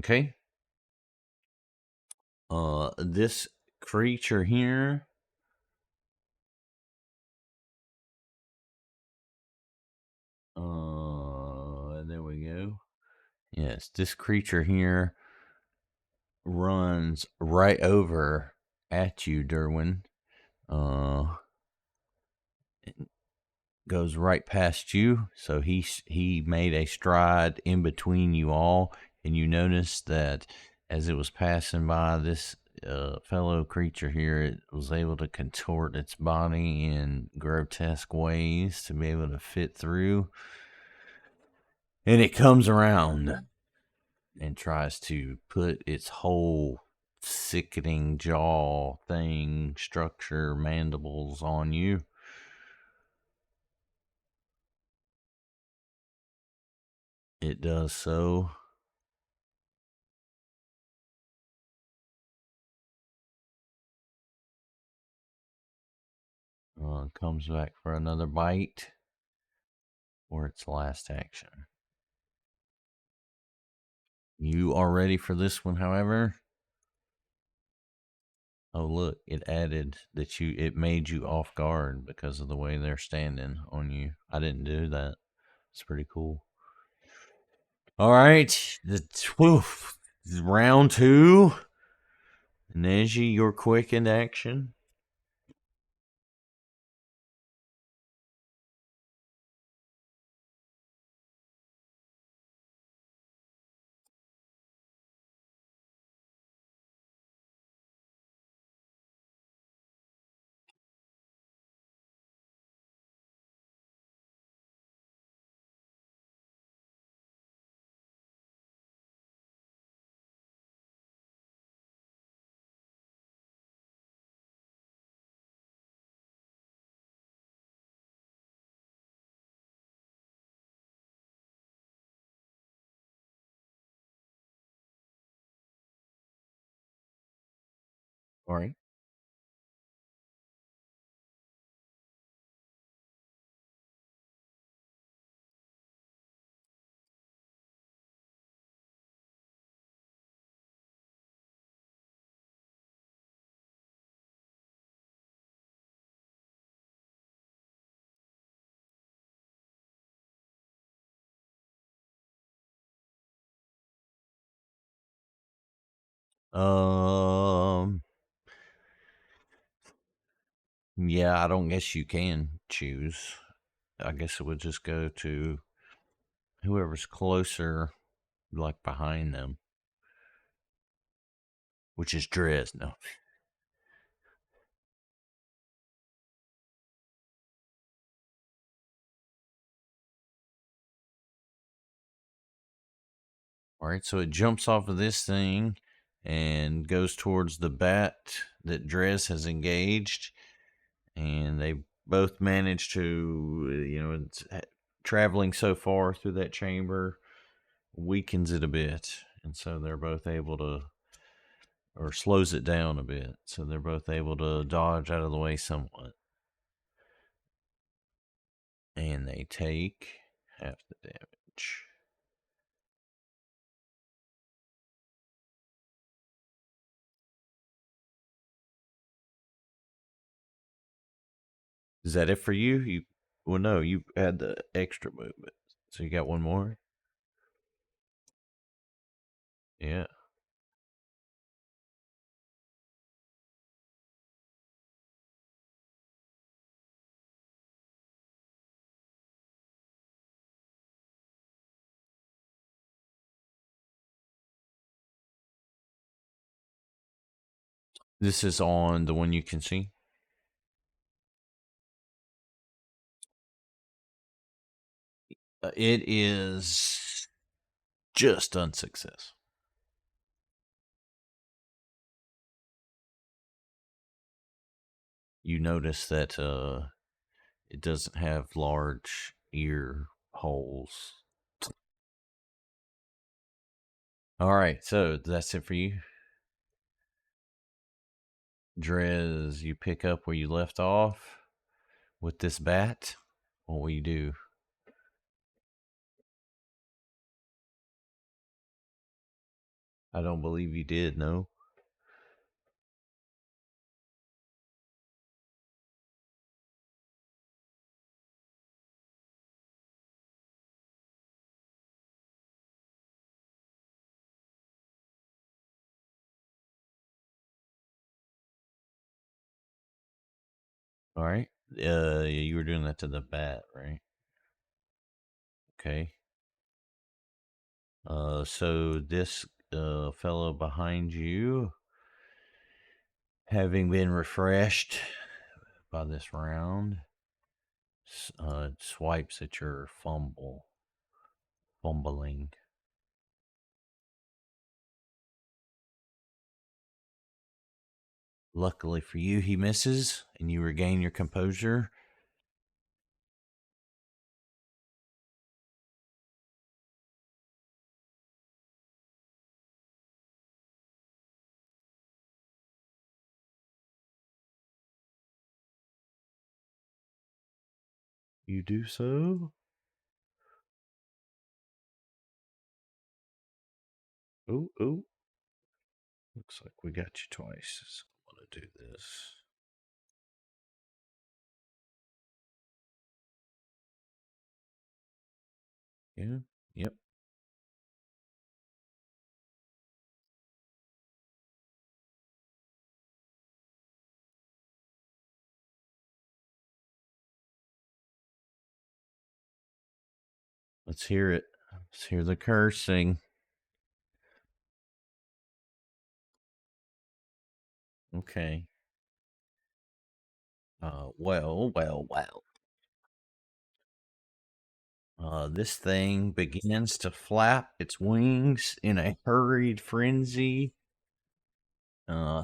Okay. This creature here. There we go. Yes, this creature here runs right over at you, Derwin. Goes right past you. So he made a stride in between you all, and you noticed that as it was passing by this fellow creature here, it was able to contort its body in grotesque ways to be able to fit through. And it comes around and tries to put its whole sickening jaw thing, structure, mandibles on you. It does so. Comes back for another bite or its last action. You are ready for this one, however. Oh, look, it added that it made you off guard because of the way they're standing on you. I didn't do that. It's pretty cool. All right, round 2. Neji, your quickened action. All right. Um, yeah, I don't guess you can choose. I guess it would just go to whoever's closer, like behind them, which is Drez. No. All right, so it jumps off of this thing and goes towards the bat that Drez has engaged, and they both manage to, it's traveling so far through that chamber weakens it a bit, and so they're both able to, or slows it down a bit, so they're both able to dodge out of the way somewhat, and they take half the damage. Is that it for you? Well, no, you had the extra movement, so you got one more. Yeah. This is on the one you can see. It is just unsuccess. You notice that it doesn't have large ear holes. All right, so that's it for you. Drez, you pick up where you left off with this bat. What will you do? I don't believe you did, no. All right. You were doing that to the bat, right? Okay. So this fellow behind you, having been refreshed by this round, swipes at your fumbling. Luckily for you, he misses, and you regain your composure. You do so. Oh, oh. Looks like we got you twice. So I'm going to do this. Yeah. Yep. Let's hear it. Let's hear the cursing. Okay. Well. This thing begins to flap its wings in a hurried frenzy,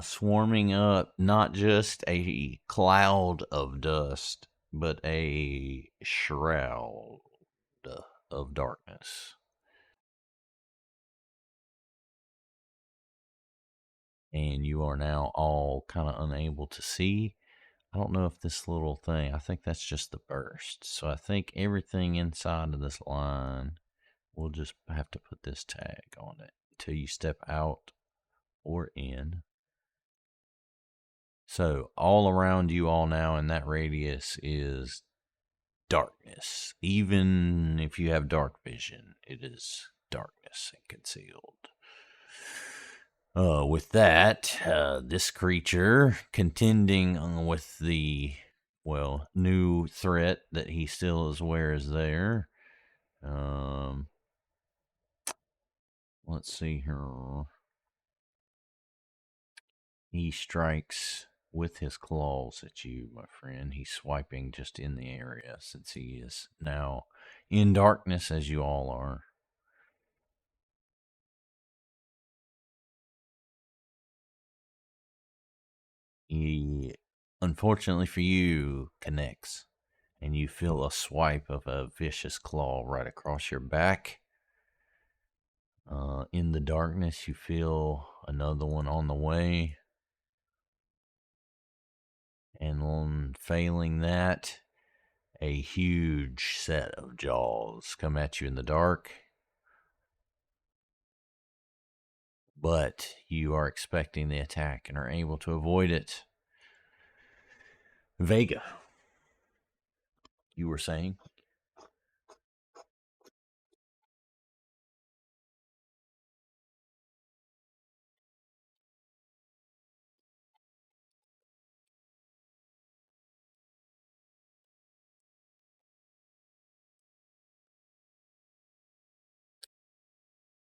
swarming up not just a cloud of dust, but a shroud of darkness. And you are now all kind of unable to see. I don't know if this little thing, I think that's just the burst. So I think everything inside of this line, we'll just have to put this tag on it until you step out or in. So all around you all now in that radius is darkness. Even if you have dark vision, it is darkness and concealed. With that, this creature contending with the, well, new threat that he still is aware is there. Let's see here. He strikes with his claws at you, my friend. He's swiping just in the area since he is now in darkness as you all are. He, unfortunately for you, connects, and you feel a swipe of a vicious claw right across your back. In the darkness, you feel another one on the way. And on failing that, a huge set of jaws come at you in the dark. But you are expecting the attack and are able to avoid it. Vega, you were saying?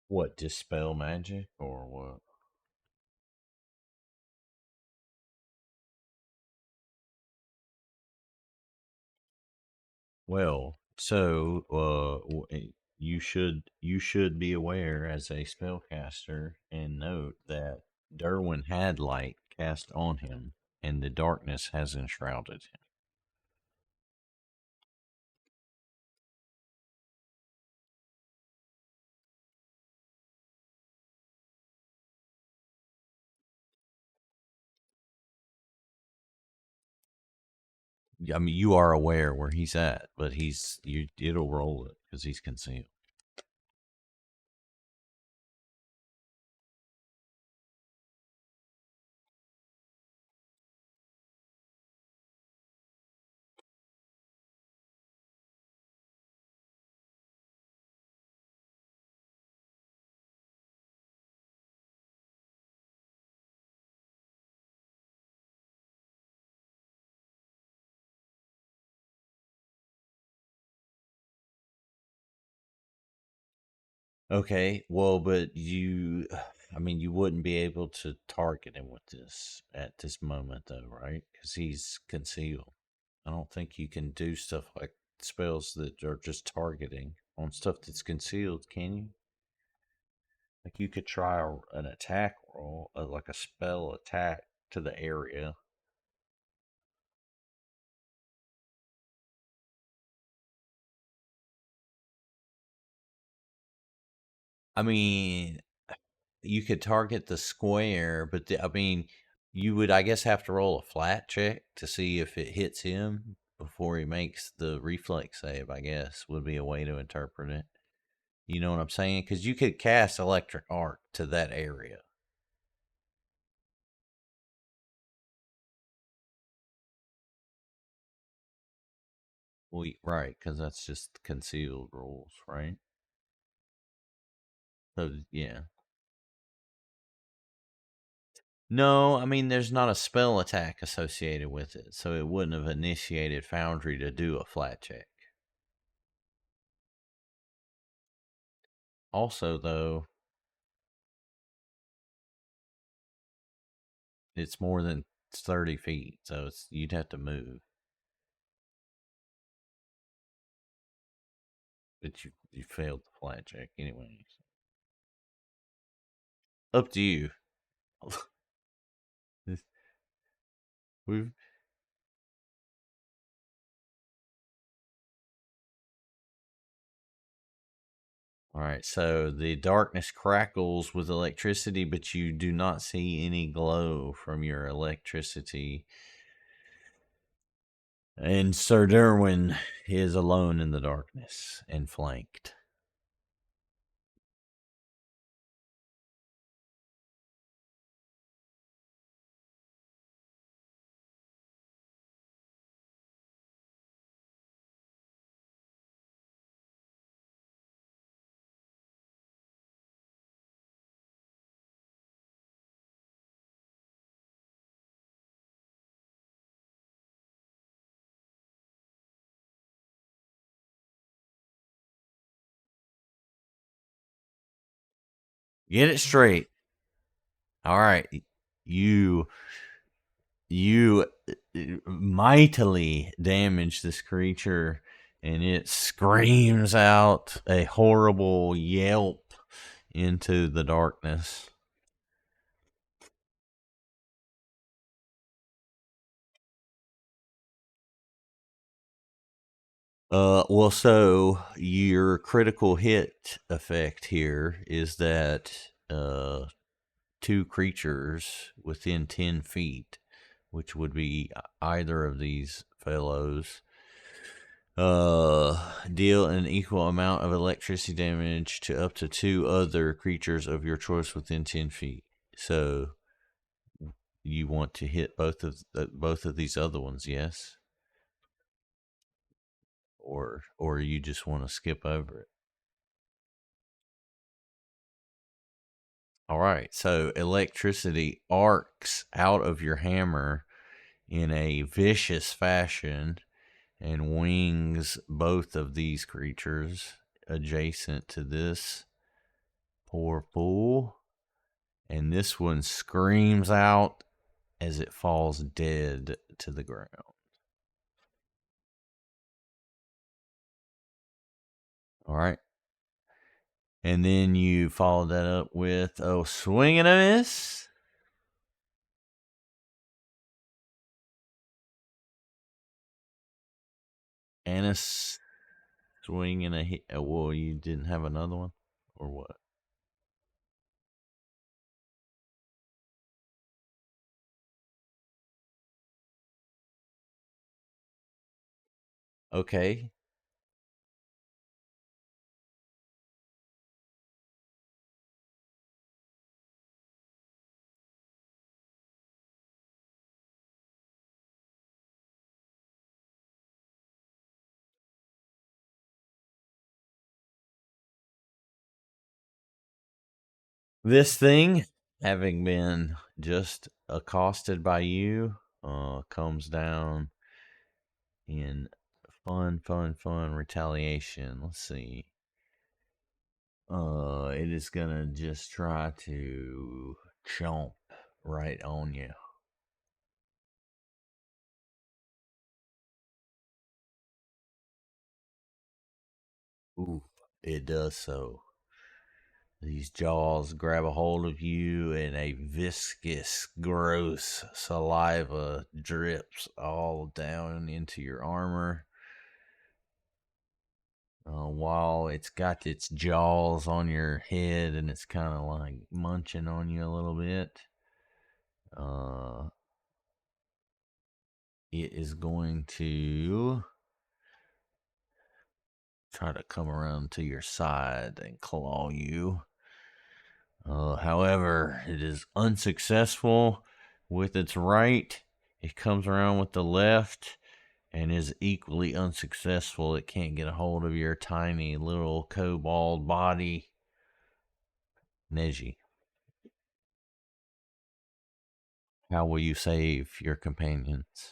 What, dispel magic or what? Well, so you should be aware as a spellcaster and note that Derwin had light cast on him, and the darkness has enshrouded him. I mean, you are aware where he's at, but it'll roll it because he's concealed. Okay, well, but I mean, you wouldn't be able to target him with this at this moment, though, right? Because he's concealed. I don't think you can do stuff like spells that are just targeting on stuff that's concealed, can you? Like you could try an attack roll, like a spell attack to the area. I mean, you could target the square, but I mean, you would, I guess, have to roll a flat check to see if it hits him before he makes the reflex save. I guess would be a way to interpret it. You know what I'm saying? Because you could cast electric arc to that area. Well, right, because that's just concealed rules, right? So yeah. No, I mean, there's not a spell attack associated with it, so it wouldn't have initiated Foundry to do a flat check. Also, though, it's more than 30 feet, so you'd have to move. But you failed the flat check anyway. Up to you. We've All right, so the darkness crackles with electricity, but you do not see any glow from your electricity. And Sir Derwin is alone in the darkness and flanked. Get it straight. All right. You you mightily damage this creature and it screams out a horrible yelp into the darkness. Well, so your critical hit effect here is that two creatures within 10 feet, which would be either of these fellows, deal an equal amount of electricity damage to up to two other creatures of your choice within 10 feet. So you want to hit both of these other ones, yes? Or you just want to skip over it. All right. So electricity arcs out of your hammer in a vicious fashion and wings both of these creatures adjacent to this poor fool. And this one screams out as it falls dead to the ground. All right. And then you follow that up with swing and a miss. And a swing and a hit. Well, you didn't have another one? Or what? Okay. This thing, having been just accosted by you, comes down in fun retaliation. Let's see. It is gonna just try to chomp right on you. Ooh, it does so. These jaws grab a hold of you, and a viscous, gross saliva drips all down into your armor. While it's got its jaws on your head and it's kind of like munching on you a little bit, uh, it is going to try to come around to your side and claw you. However, it is unsuccessful with its right. It comes around with the left and is equally unsuccessful. It can't get a hold of your tiny little kobold body. Neji, how will you save your companions?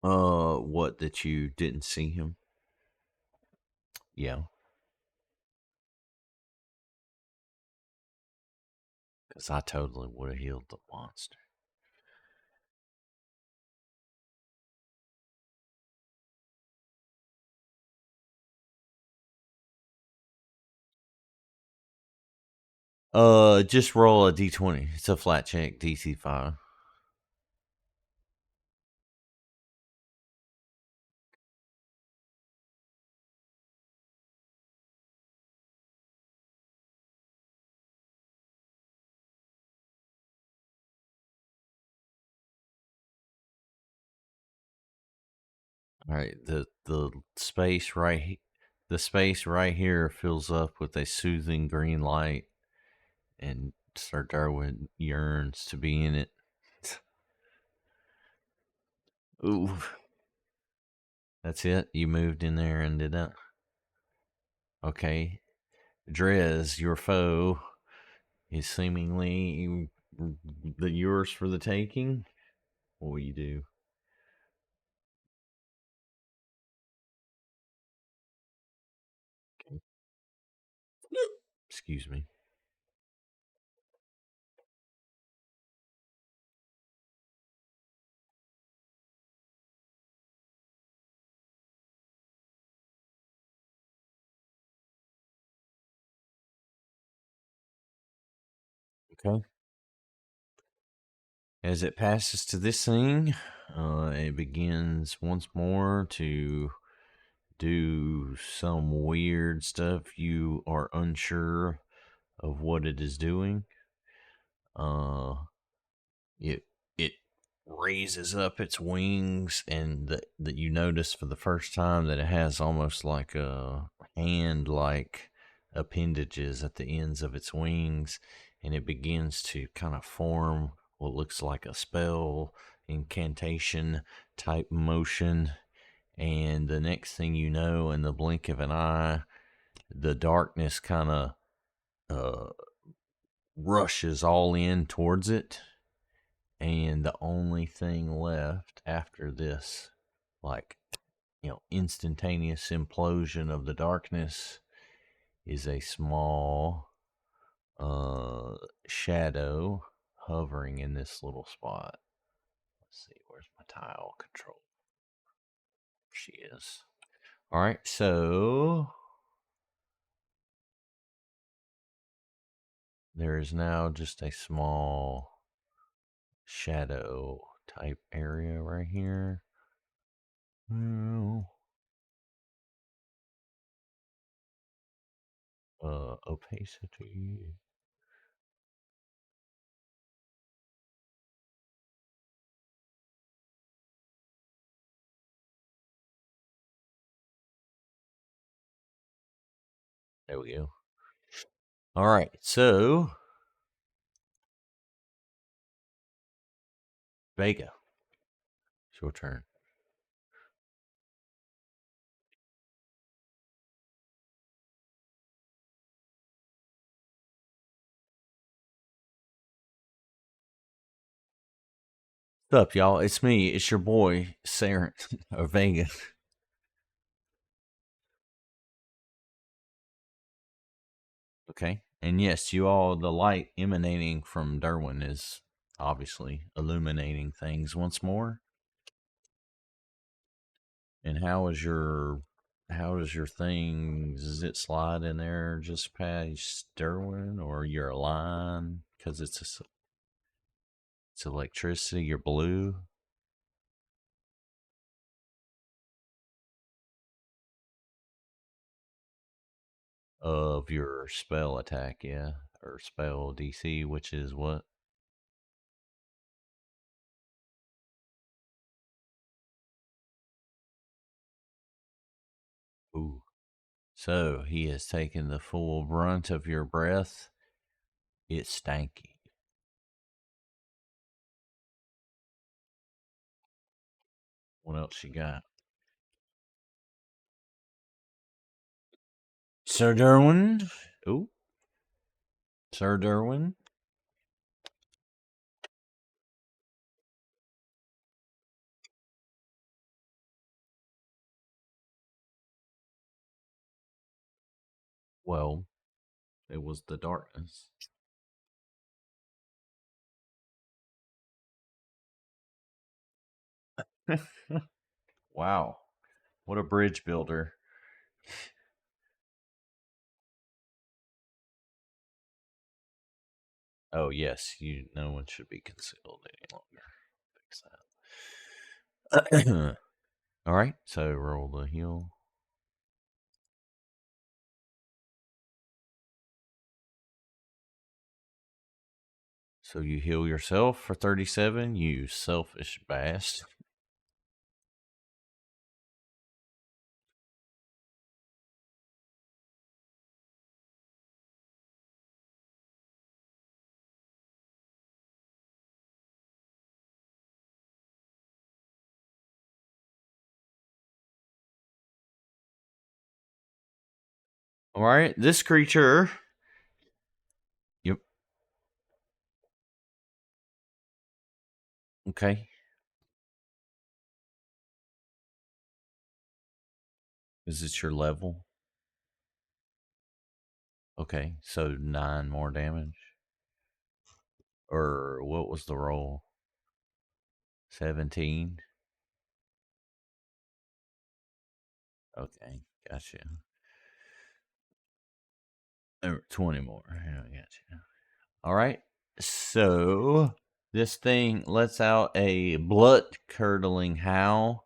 What, that you didn't see him? Yeah, because I totally would have healed the monster. Just roll a d20. It's a flat check, DC 5. All right, the space right here fills up with a soothing green light, and Sir Darwin yearns to be in it. Ooh, that's it. You moved in there and did that. Okay, Drez, your foe, is seemingly yours for the taking. What will you do? Okay. Excuse me. Okay. As it passes to this thing, it begins once more to do some weird stuff. You are unsure of what it is doing. Uh, it it raises up its wings, and that you notice for the first time that it has almost like a hand like appendages at the ends of its wings, and it begins to kind of form what looks like a spell incantation type motion. And the next thing you know, in the blink of an eye, the darkness kind of uh, rushes all in towards it, and the only thing left after this, like, instantaneous implosion of the darkness, is a small uh shadow hovering in this little spot. Let's see, where's my tile control? She is. All right, so there is now just a small shadow type area right here. Well, opacity. There we go. All right, so Vega, it's your turn. What's up, y'all? It's me. It's your boy, Sarah, or Vega. Okay. And yes, you all, the light emanating from Derwin is obviously illuminating things once more. And how does your thing, does it slide in there just past Derwin, or you're a line? Because it's electricity, you're blue. Of your spell attack, yeah. Or spell DC, which is what? Ooh. So he has taken the full brunt of your breath. It's stanky. What else you got? Sir Derwin? Ooh. Sir Derwin? Well, it was the darkness. Wow. What a bridge builder. Oh, yes, no one should be concealed any longer. Fix that. All right, so roll the heal. So you heal yourself for 37, you selfish bastard. All right, this creature. Yep. Okay. Is it your level? Okay, so 9 more damage. Or what was the roll? 17. Okay, gotcha. 20 more. Yeah, gotcha. All right. So this thing lets out a blood curdling howl,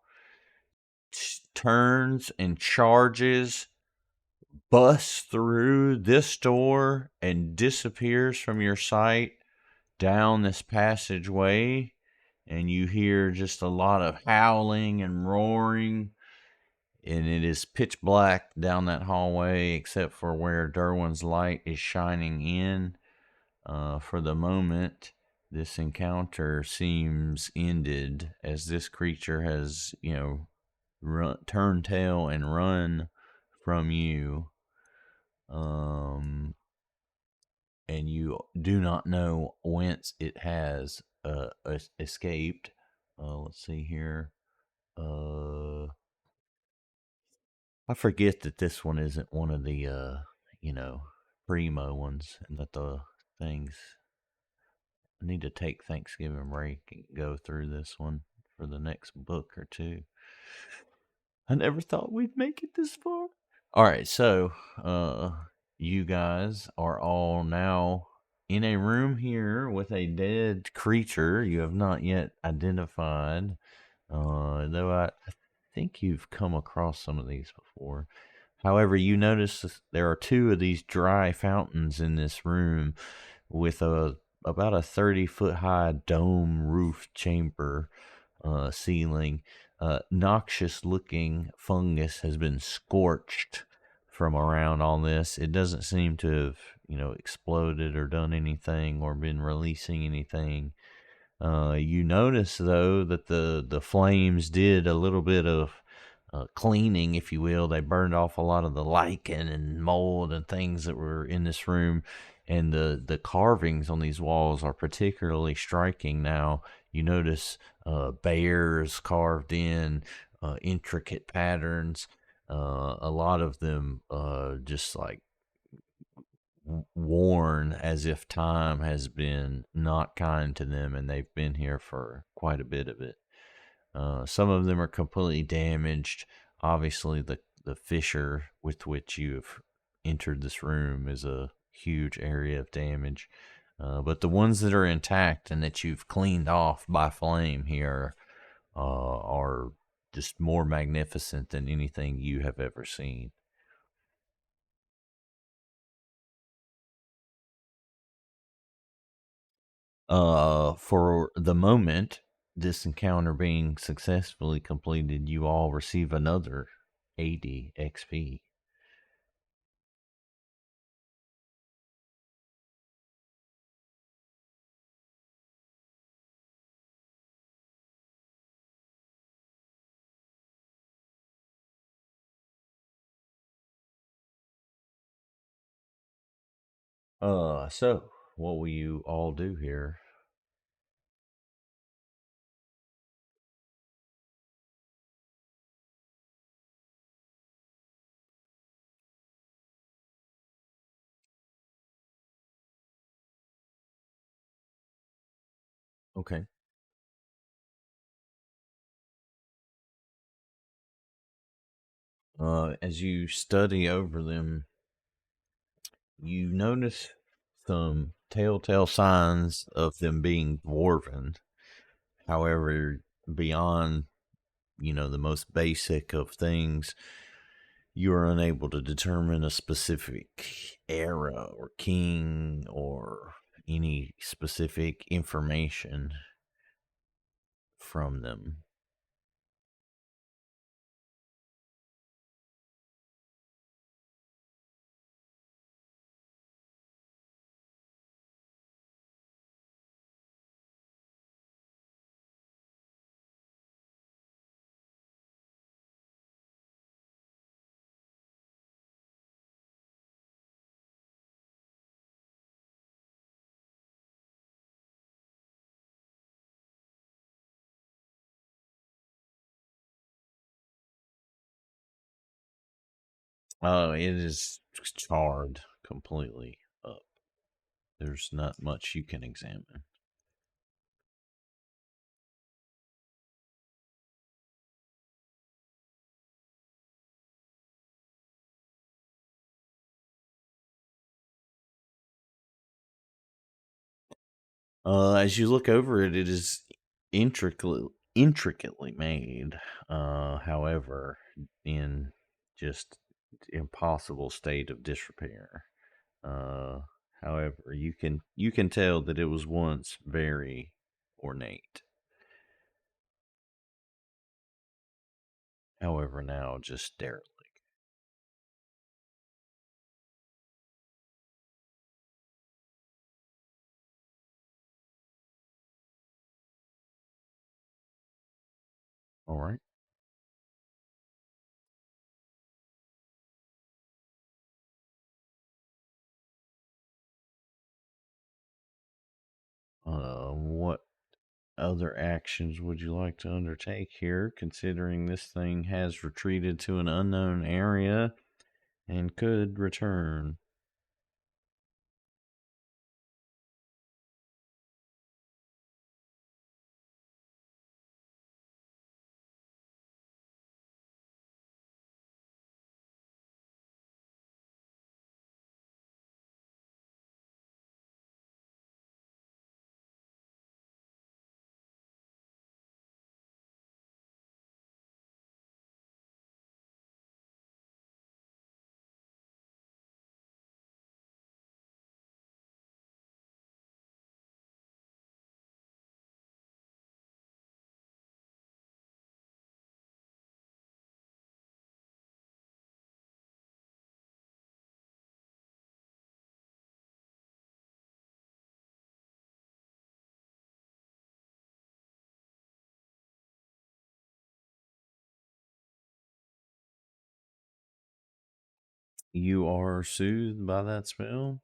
turns and charges, busts through this door, and disappears from your sight down this passageway. And you hear just a lot of howling and roaring. And it is pitch black down that hallway, except for where Derwin's light is shining in. For the moment, this encounter seems ended as this creature has, turned tail and run from you. And you do not know whence it has escaped. Let's see here. I forget that this one isn't one of the primo ones, and that the things. I need to take Thanksgiving break and go through this one for the next book or two. I never thought we'd make it this far. All right, so you guys are all now in a room here with a dead creature you have not yet identified. Though I think you've come across some of these before. However, you notice there are two of these dry fountains in this room with a about a 30-foot high dome roof chamber ceiling. Noxious looking fungus has been scorched from around all this. It doesn't seem to have, exploded or done anything or been releasing anything. You notice though that the flames did a little bit of cleaning, if you will. They burned off a lot of the lichen and mold and things that were in this room, and the carvings on these walls are particularly striking. Now you notice bears carved in, intricate patterns. A lot of them just like worn as if time has been not kind to them and they've been here for quite a bit of it. Some of them are completely damaged. Obviously, the fissure with which you've entered this room is a huge area of damage. But the ones that are intact and that you've cleaned off by flame here are just more magnificent than anything you have ever seen. For the moment, this encounter being successfully completed, you all receive another 80 XP. So what will you all do here? Okay. As you study over them, you notice some telltale signs of them being dwarven. However, beyond, the most basic of things, you are unable to determine a specific era or king or any specific information from them. It is charred completely up. There's not much you can examine. As you look over it, it is intricately made. However, in just impossible state of disrepair. Uh, However, you can tell that it was once very ornate. However, now just derelict. All right. What other actions would you like to undertake here, considering this thing has retreated to an unknown area and could return? You are soothed by that spell?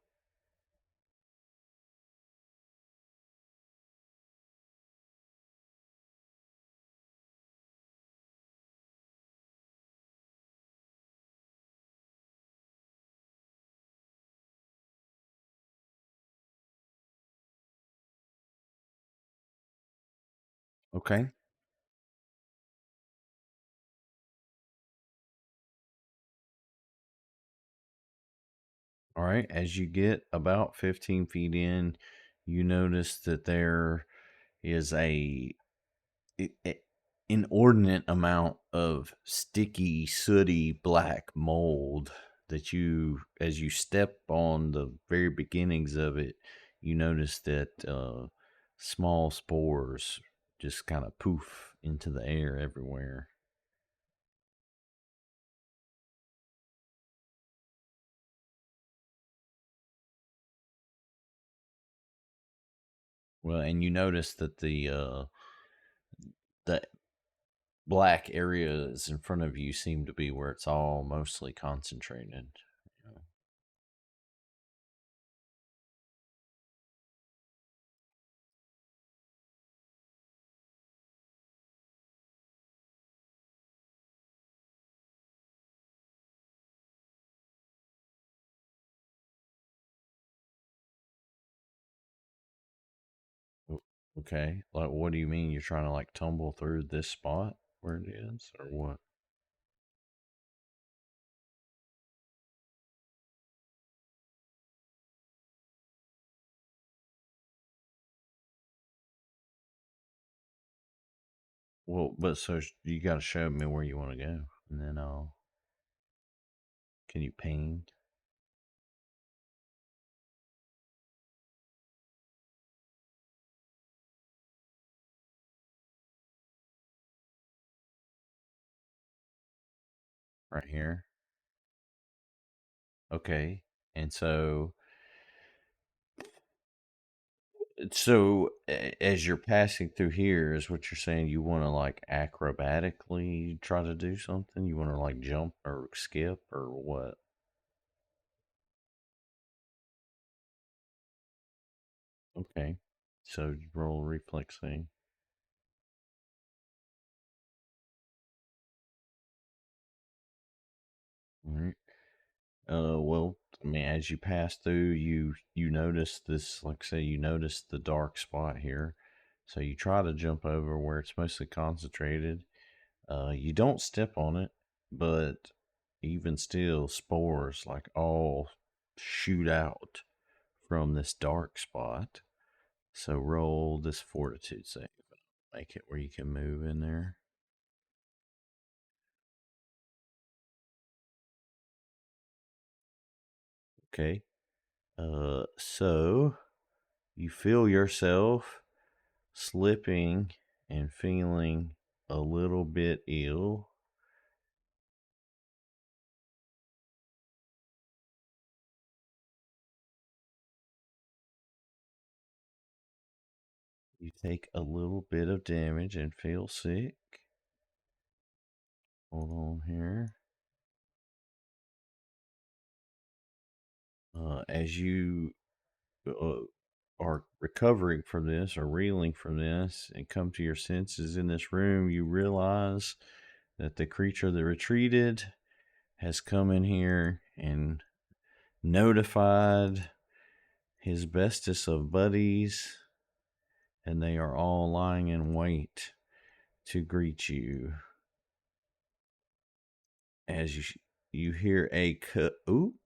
Okay. All right. As you get about 15 feet in, you notice that there is a inordinate amount of sticky, sooty black mold that as you step on the very beginnings of it, you notice that small spores just kind of poof into the air everywhere. Well, and you notice that the black areas in front of you seem to be where it's all mostly concentrated. Okay. Like, what do you mean? You're trying to like tumble through this spot where it is, or what? Well, but you got to show me where you want to go, and then can you paint right here? Okay. And as you're passing through here, is what you're saying? You want to like acrobatically try to do something? You want to like jump or skip or what? Okay. So roll reflexing. All right. Well, I mean, as you pass through, you notice this, like I say, you notice the dark spot here. So you try to jump over where it's mostly concentrated. You don't step on it, but even still, spores like all shoot out from this dark spot. So roll this fortitude save. Make it where you can move in there. Okay. So you feel yourself slipping and feeling a little bit ill. You take a little bit of damage and feel sick. Hold on here. As you uh, are recovering from this or reeling from this and come to your senses in this room, you realize that the creature that retreated has come in here and notified his bestest of buddies, and they are all lying in wait to greet you as you hear a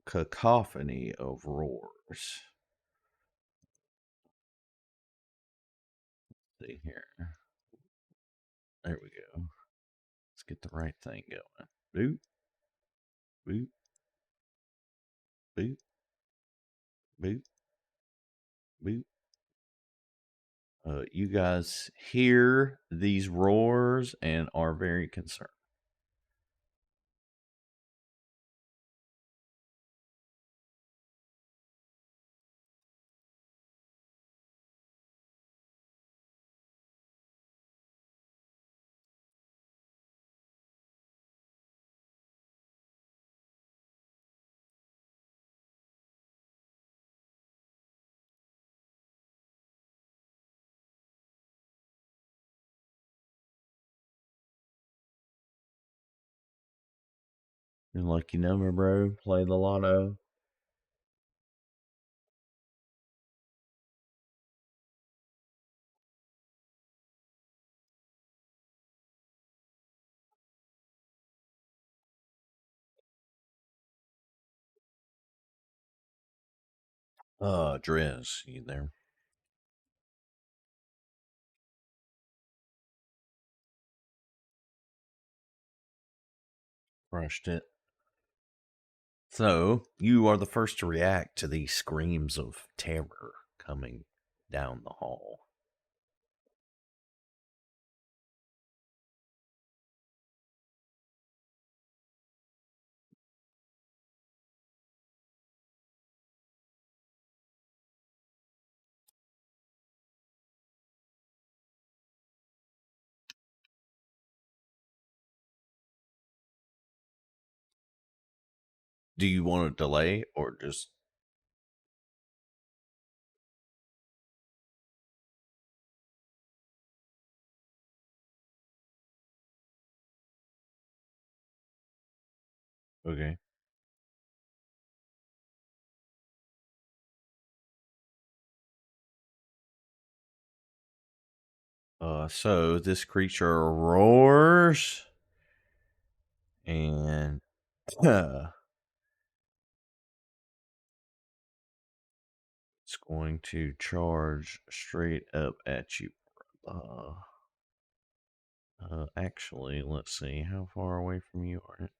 cacophony of roars. See here. There we go. Let's get the right thing going. Boop, boop, boop, boop, boop. You guys hear these roars and are very concerned. Your lucky number, bro. Play the lotto. Driz, you there? Crushed it. So, you are the first to react to these screams of terror coming down the hall. Do you want to delay or just. Okay. So this creature roars and it's going to charge straight up at you. Actually, let's see how far away from you are it.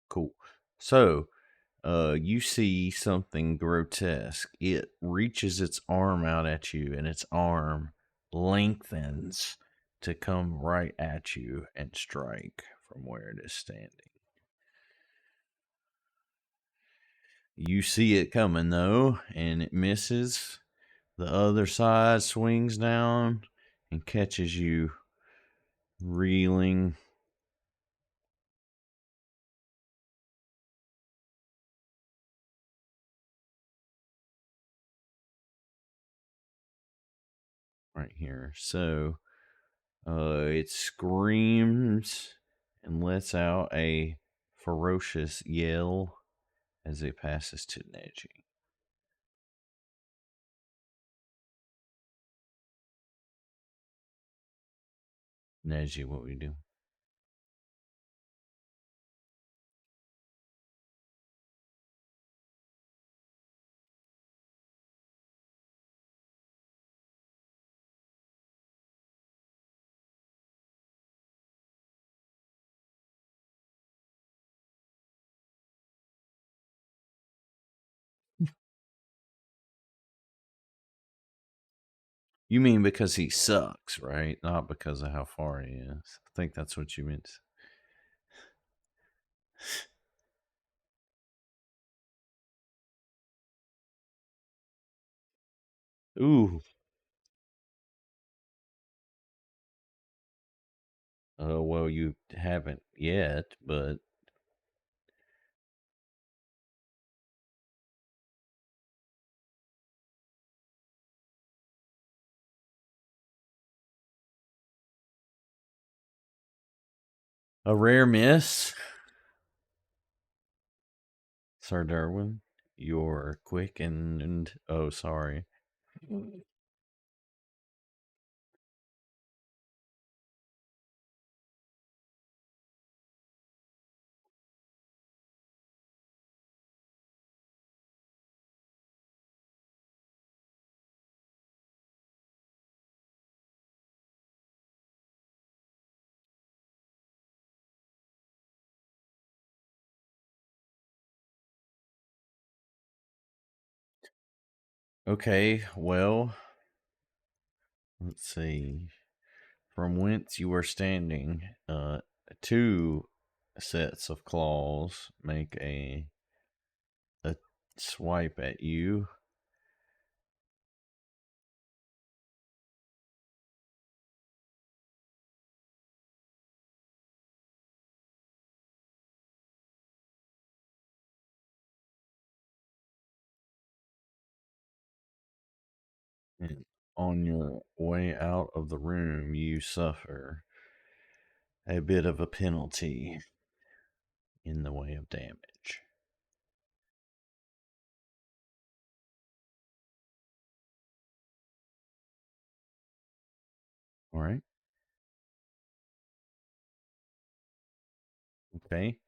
Cool. So, you see something grotesque. It reaches its arm out at you, and its arm lengthens to come right at you and strike from where it is standing. You see it coming though, and it misses. The other side swings down and catches you reeling. Right here. So, it screams and lets out a ferocious yell as it passes to Neji. Neji, what we do? You mean because he sucks, right? Not because of how far he is. I think that's what you meant. Ooh. Well, you haven't yet, but a rare miss. Sir Derwin, you're quick and oh, sorry. Okay, well, let's see. From whence you are standing, two sets of claws make a swipe at you. On your way out of the room, you suffer a bit of a penalty in the way of damage. All right. Okay.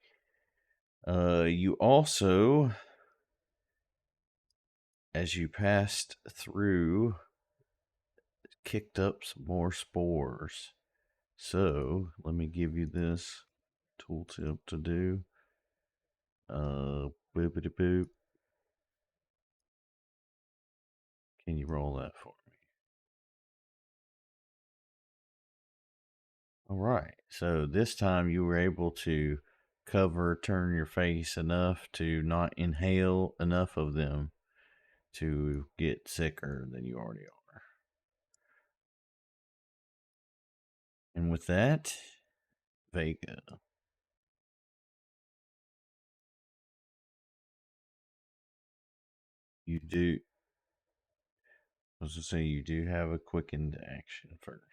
You also, as you passed through, kicked up some more spores. So let me give you this tooltip to do. Boopity boop. Can you roll that for me? All right. So this time you were able to turn your face enough to not inhale enough of them to get sicker than you already are. And with that, Vega, you do. I was to say you do have a quickened action first.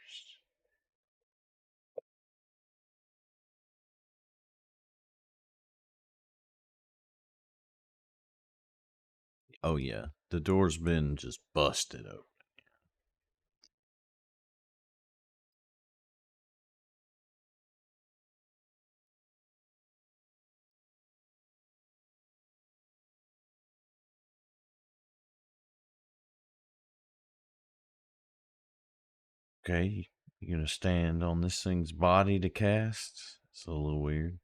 Oh yeah, the door's been just busted open. Okay, you're gonna stand on this thing's body to cast. It's a little weird.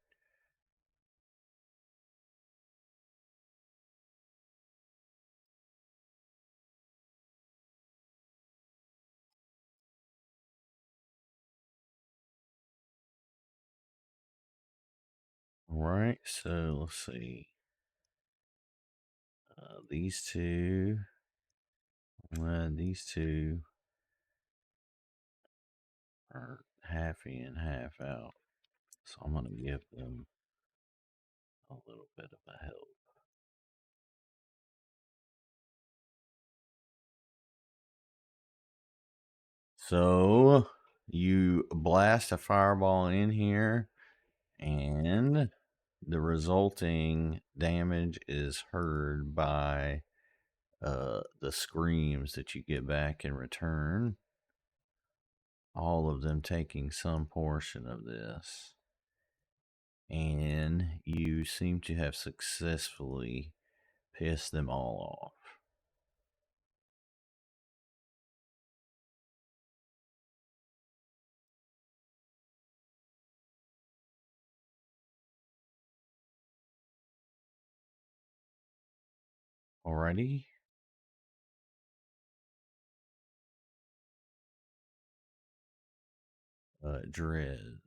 All right, so let's see. These two are half in, half out. So I'm gonna give them a little bit of a help. So you blast a fireball in here, and the resulting damage is heard by the screams that you get back in return. All of them taking some portion of this. And you seem to have successfully pissed them all off. Alrighty? Dreads.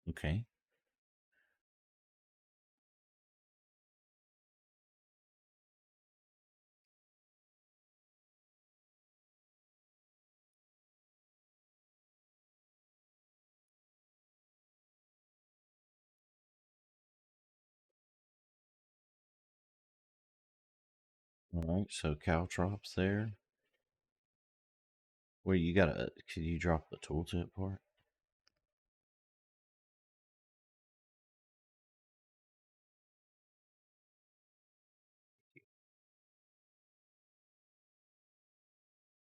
Okay. Alright, so Caltrops there. Where you gotta, could you drop the tooltip part?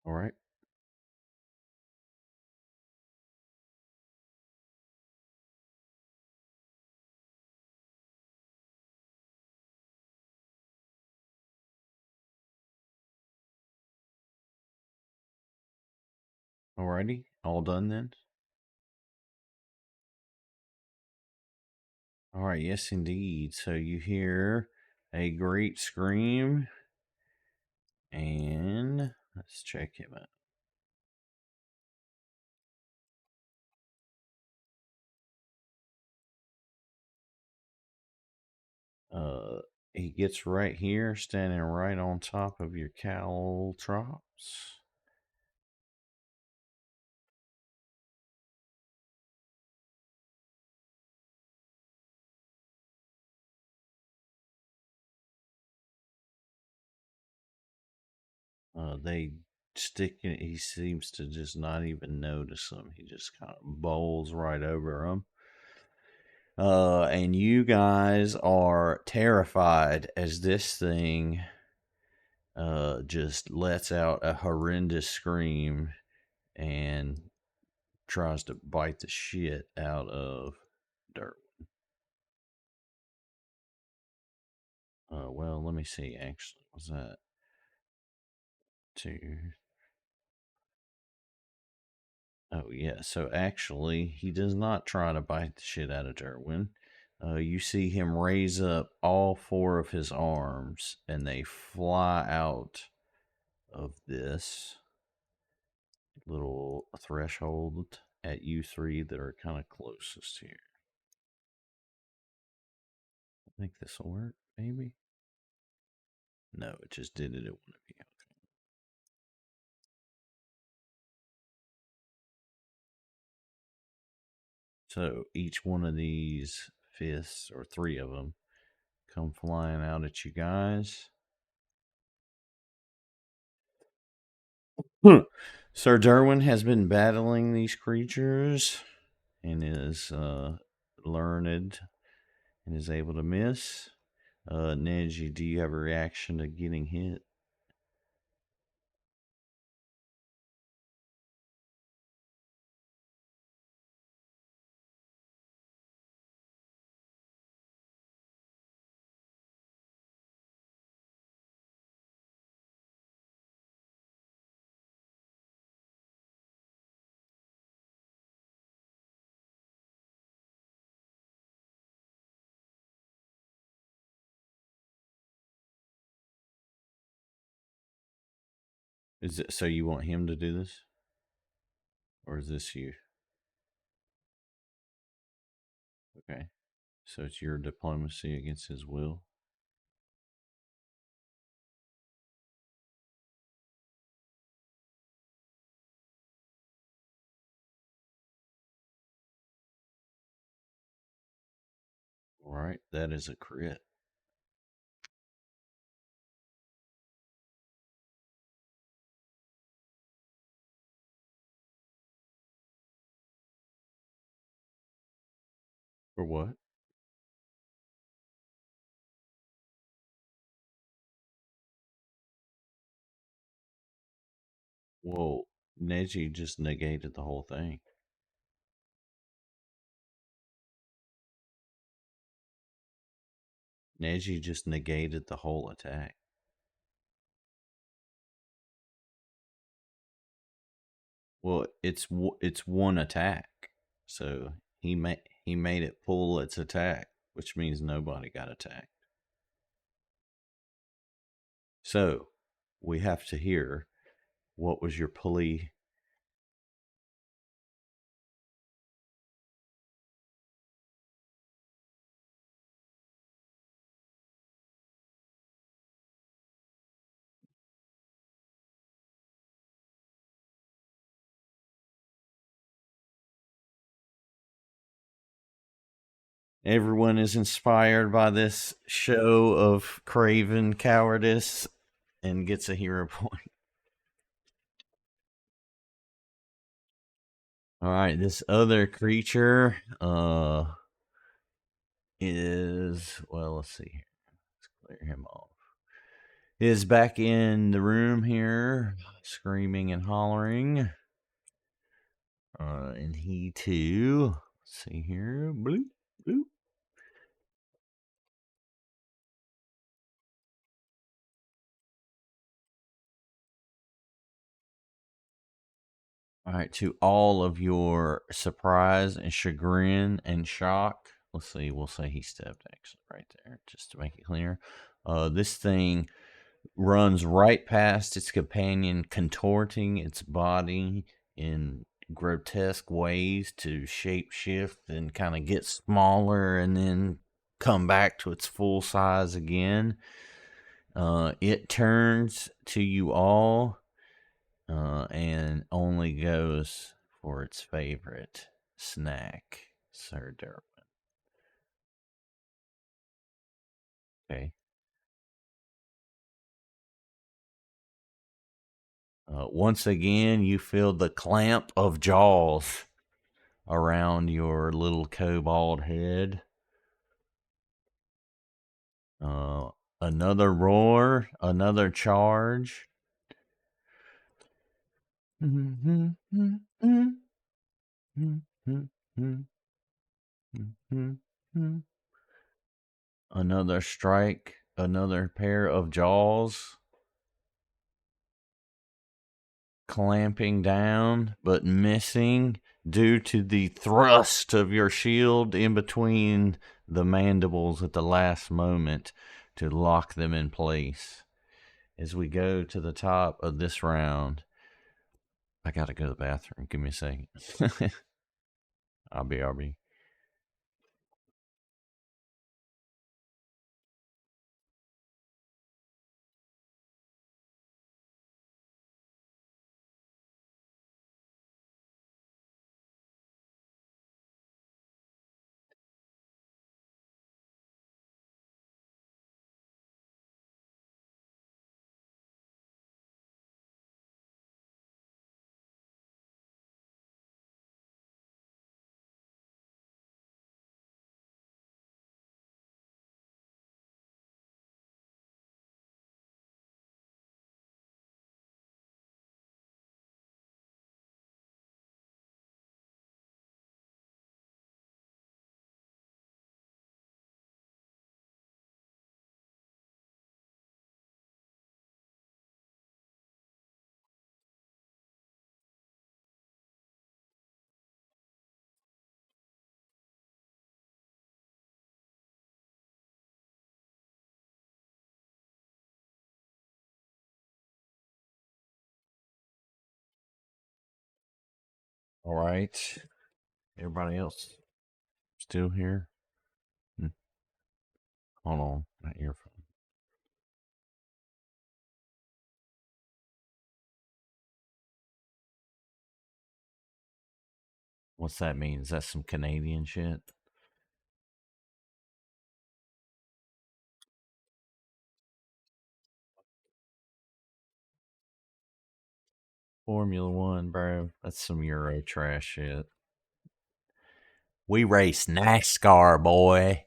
Alright. Alrighty. All done then? Alright, yes indeed. So you hear a great scream, and let's check him out. He gets right here, standing right on top of your Caltrops. they stick it. He seems to just not even notice them. He just kind of bowls right over them. And you guys are terrified as this thing just lets out a horrendous scream and tries to bite the shit out of Dirt. Well, let me see. Actually, was that two? Oh, yeah. So actually, he does not try to bite the shit out of Derwin. You see him raise up all four of his arms, and they fly out of this little threshold at you three that are kind of closest here. I think this will work, maybe. No, it just did it at one of you. So each one of these fists, or three of them, come flying out at you guys. Sir Derwin has been battling these creatures and is learned and is able to miss. Neji, do you have a reaction to getting hit? Is it so you want him to do this, or is this you? Okay, so it's your diplomacy against his will. All right, that is a crit. For what? Well, Neji just negated the whole thing. Neji just negated the whole attack. Well, it's one attack, so he made it pull its attack, which means nobody got attacked. So we have to hear what was your plea. Everyone is inspired by this show of craven cowardice and gets a hero point. All right, this other creature is, well, let's see here. Let's clear him off. Is back in the room here, screaming and hollering. And he too. Let's see here. Bloop, bloop. All right, to all of your surprise and chagrin and shock. Let's see, we'll say he stepped actually right there, just to make it clear. This thing runs right past its companion, contorting its body in grotesque ways to shape shift and kind of get smaller and then come back to its full size again. It turns to you all and only goes for its favorite snack, Sir Derwin. Okay. Once again, you feel the clamp of jaws around your little kobold head. Another roar, another charge. Another strike, another pair of jaws clamping down but missing due to the thrust of your shield in between the mandibles at the last moment to lock them in place. As we go to the top of this round, I gotta go to the bathroom. Give me a second. RB. All right. Everybody else still here? Hmm. Hold on. My earphone. What's that mean? Is that some Canadian shit? Formula One, bro. That's some Euro trash shit. We race NASCAR, boy.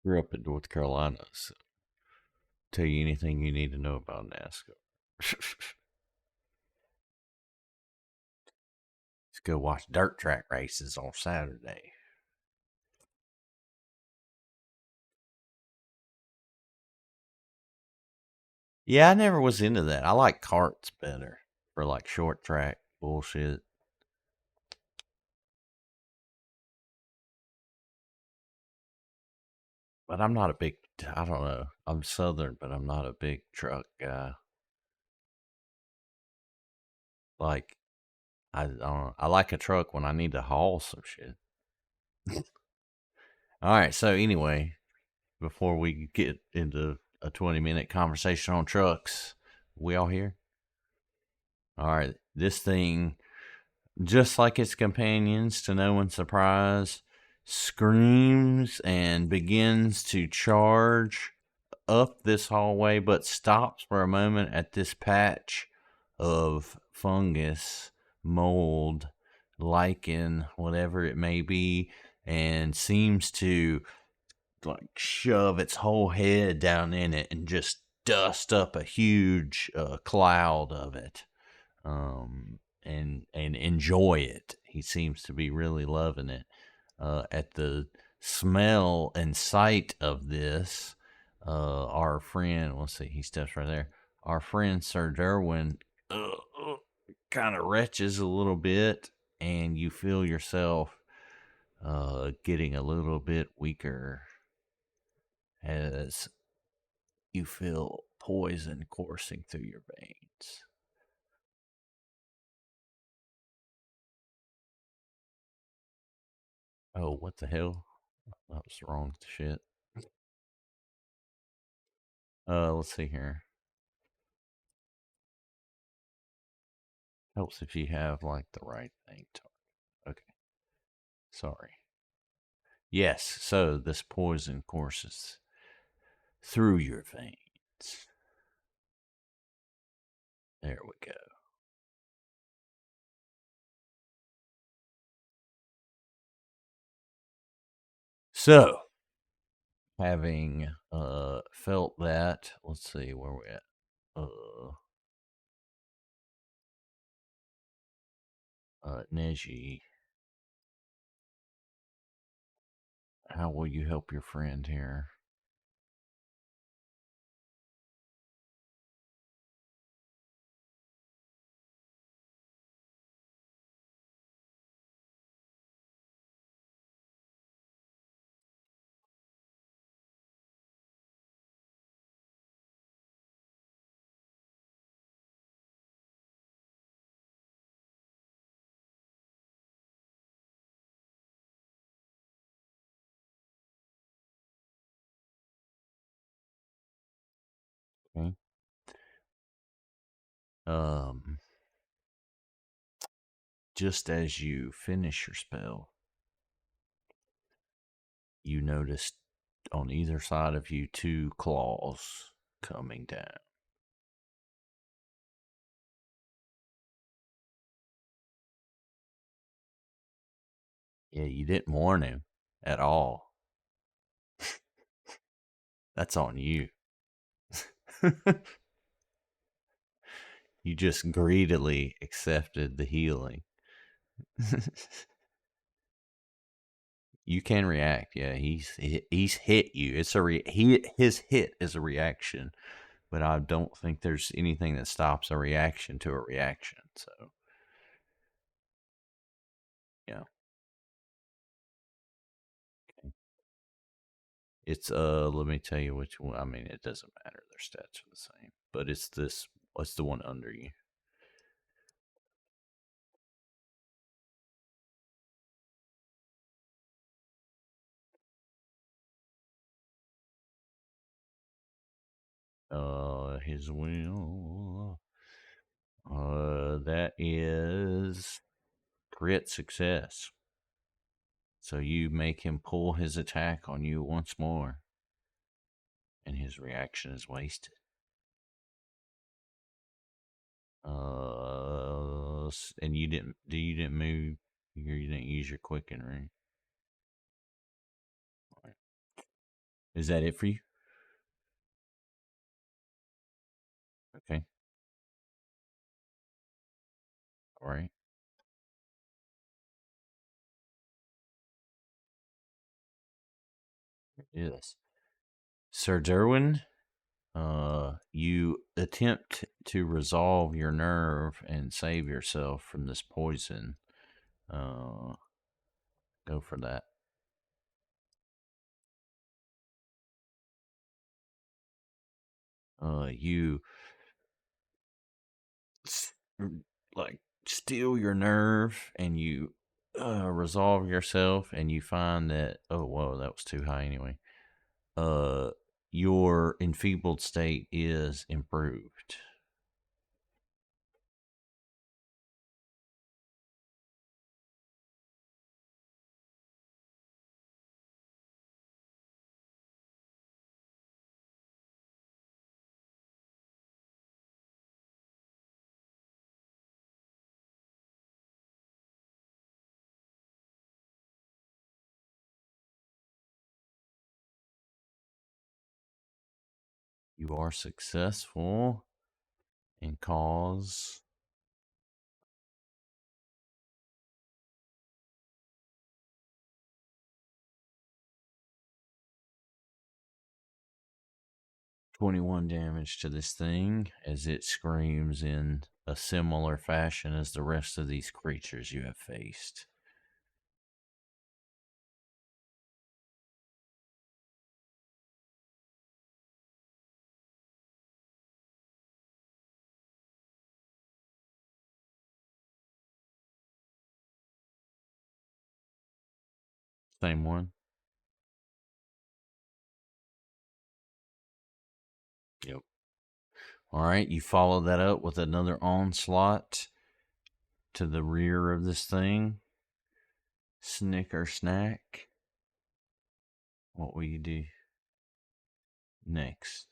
Grew up in North Carolina, so tell you anything you need to know about NASCAR. Let's go watch dirt track races on Saturday. Yeah, I never was into that. I like karts better for like short track bullshit. But I'm not a big, I don't know. I'm Southern, but I'm not a big truck guy. Like, I don't know. I like a truck when I need to haul some shit. All right. So, anyway, before we get into a 20-minute conversation on trucks, we all here? All right. This thing, just like its companions, to no one's surprise, screams and begins to charge up this hallway, but stops for a moment at this patch of fungus, mold, lichen, whatever it may be, and seems to like shove its whole head down in it and just dust up a huge cloud of it, and enjoy it. He seems to be really loving it. At the smell and sight of this, our friend, let's see, he steps right there. Our friend Sir Derwin kind of retches a little bit, and you feel yourself getting a little bit weaker as you feel poison coursing through your veins. Oh, what the hell? That was the wrong shit. Let's see here. Helps if you have like the right thing. Okay, sorry. Yes, so this poison courses through your veins. There we go. So, having felt that, let's see where we at. Neji, how will you help your friend here? Okay. Um, just as you finish your spell, you notice on either side of you two claws coming down. Yeah, you didn't warn him at all. That's on you. You just greedily accepted the healing. You can react. Yeah, he's hit you. It's a his hit is a reaction, but I don't think there's anything that stops a reaction to a reaction. So, yeah. Okay. It's let me tell you which one. I mean, it doesn't matter. Their stats are the same, but it's this. What's the one under you? His will. That is crit success. So you make him pull his attack on you once more, and his reaction is wasted. And you didn't move. You didn't use your quicken, right? All right. Is that it for you? Okay. All right. Yes. Sir Derwin, you attempt to resolve your nerve and save yourself from this poison. Uh, go for that. You like steal your nerve and you resolve yourself, and you find that, oh whoa, that was too high anyway. Uh, your enfeebled state is improved. You are successful and cause 21 damage to this thing as it screams in a similar fashion as the rest of these creatures you have faced. Same one. Yep. All right, you follow that up with another onslaught to the rear of this thing. Snicker snack. What will you do next?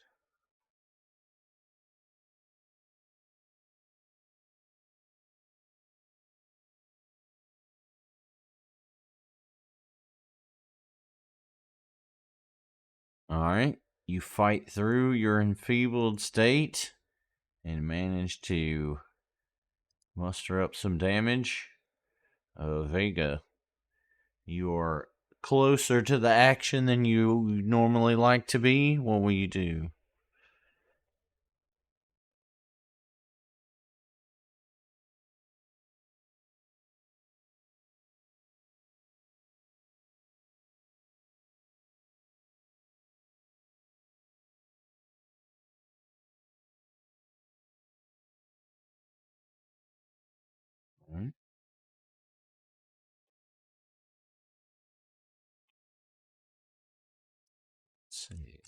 All right, you fight through your enfeebled state and manage to muster up some damage. Vega, you are closer to the action than you normally like to be. What will you do? All right. Let's see.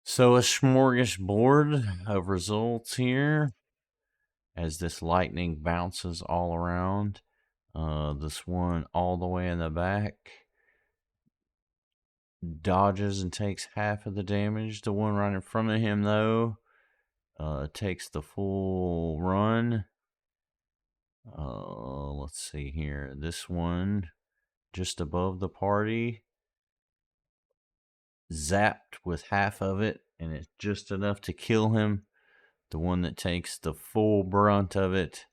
So, a smorgasbord of results here as this lightning bounces all around. This one all the way in the back dodges and takes half of the damage. The one right in front of him, though, takes the full run. Let's see here. This one just above the party zapped with half of it, and it's just enough to kill him. The one that takes the full brunt of it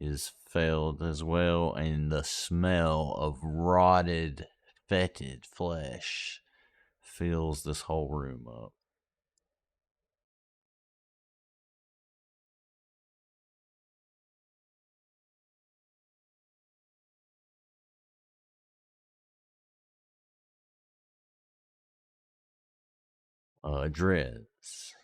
is failed as well, and the smell of rotted, fetid flesh fills this whole room up. Dreads.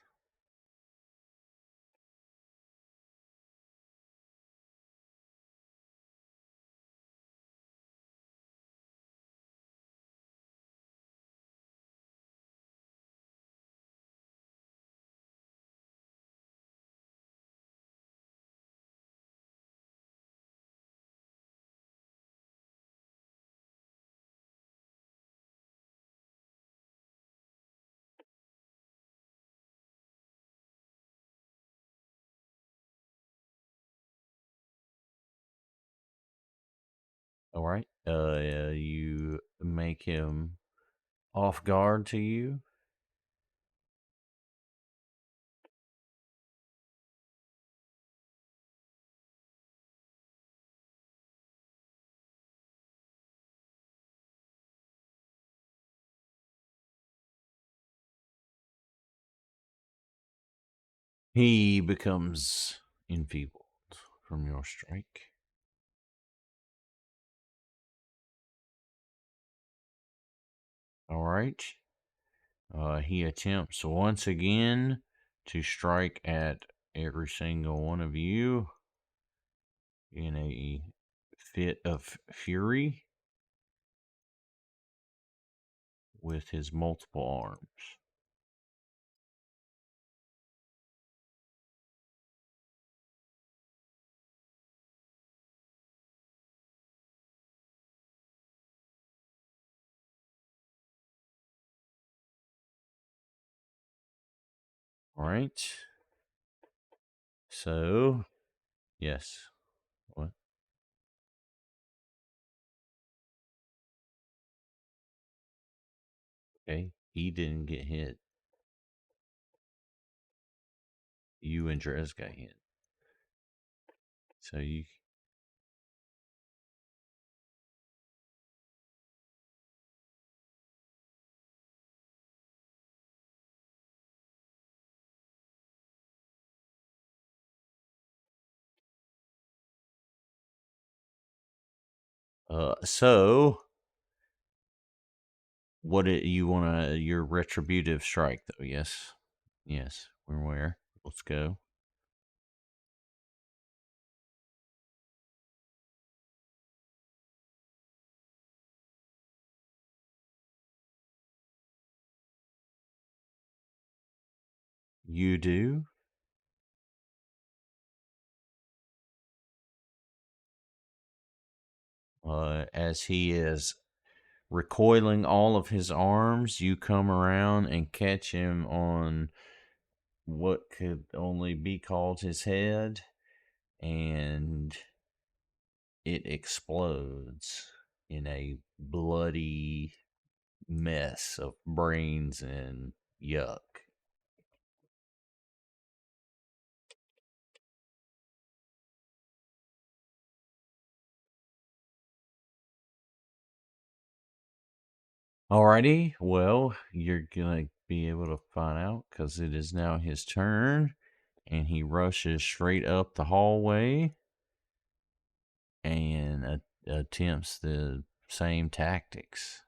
All right. You make him off guard to you. He becomes enfeebled from your strike. All right. He attempts once again to strike at every single one of you in a fit of fury with his multiple arms. All right. So, yes. What? Okay. He didn't get hit. You and Drez got hit. So you. So what you want to your retributive strike though? Yes, yes. We're where? Let's go. You do. As he is recoiling all of his arms, you come around and catch him on what could only be called his head, and it explodes in a bloody mess of brains and yuck. Alrighty, well, you're gonna be able to find out because it is now his turn, and he rushes straight up the hallway and attempts the same tactics.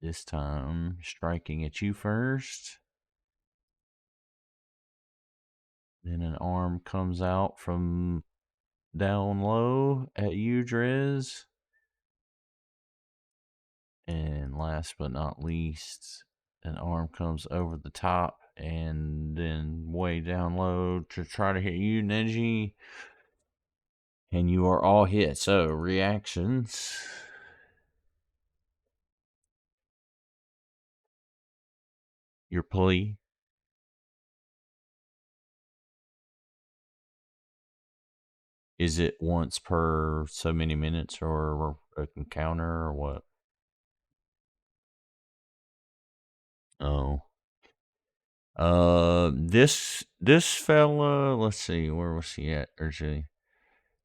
This time, striking at you first. Then an arm comes out from down low at you, Drez. And last but not least, an arm comes over the top and then way down low to try to hit you, Neji. And you are all hit. So, reactions. Your plea. Is it once per so many minutes or an encounter or what? Oh. This fella, let's see, where was he at originally?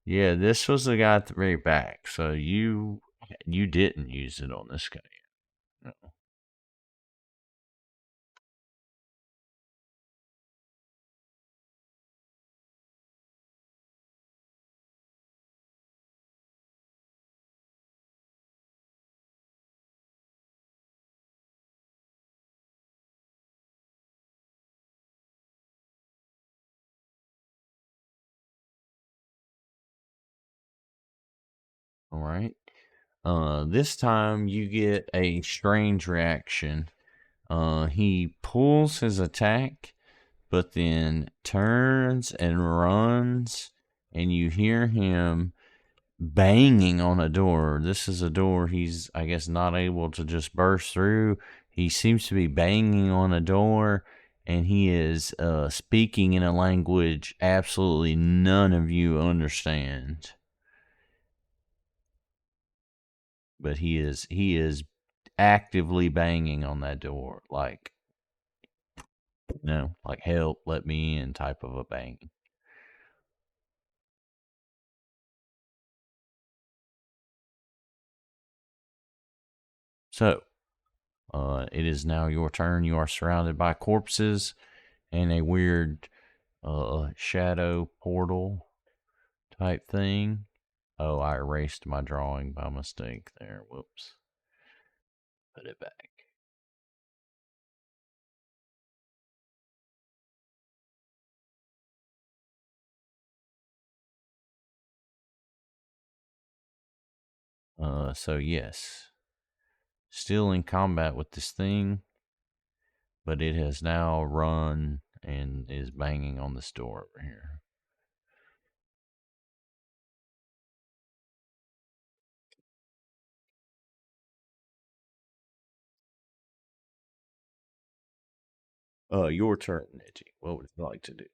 Yeah, this was the guy at the very back. So you didn't use it on this guy. No. All right. This time you get a strange reaction. He pulls his attack, but then turns and runs, and you hear him banging on a door. This is a door he's, I guess, not able to just burst through. He seems to be banging on a door, and he is speaking in a language absolutely none of you understand. But he is actively banging on that door, like, like help, let me in type of a bang. So, it is now your turn. You are surrounded by corpses and a weird shadow portal type thing. Oh, I erased my drawing by mistake there. Whoops. Put it back. So yes, still in combat with this thing, but it has now run and is banging on this door over here. Your turn, Neji. What would you like to do?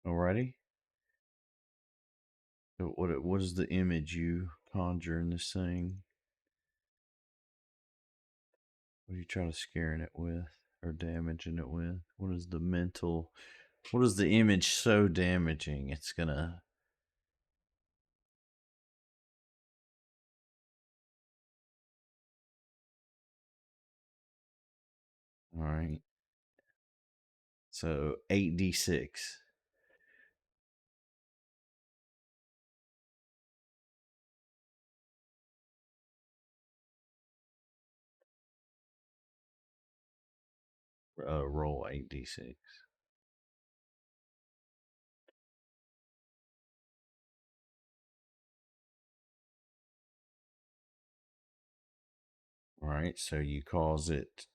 Alrighty. So what is the image you conjure in this thing? What are you trying to scaring it with or damaging it with? What is the mental? What is the image so damaging it's gonna? All right. So 8d6. Roll 8d6. All right. So you cause it.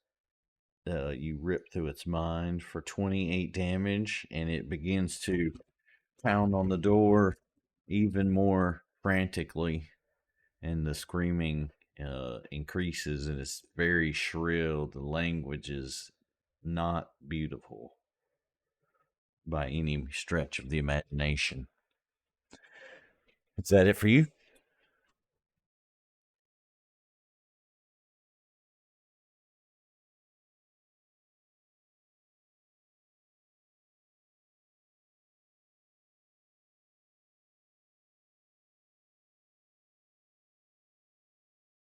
You rip through its mind for 28 damage, and it begins to pound on the door even more frantically, and the screaming increases, and it's very shrill. The language is not beautiful by any stretch of the imagination. Is that it for you?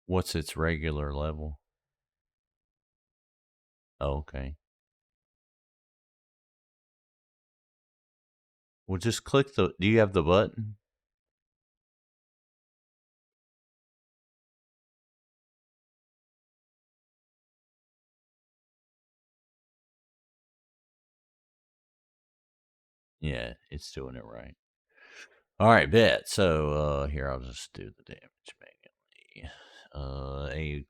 What's its regular level? Oh, okay. Well, just click the. Do you have the button? Yeah, it's doing it right. All right, bet. So here I'll just do the damage manually. 8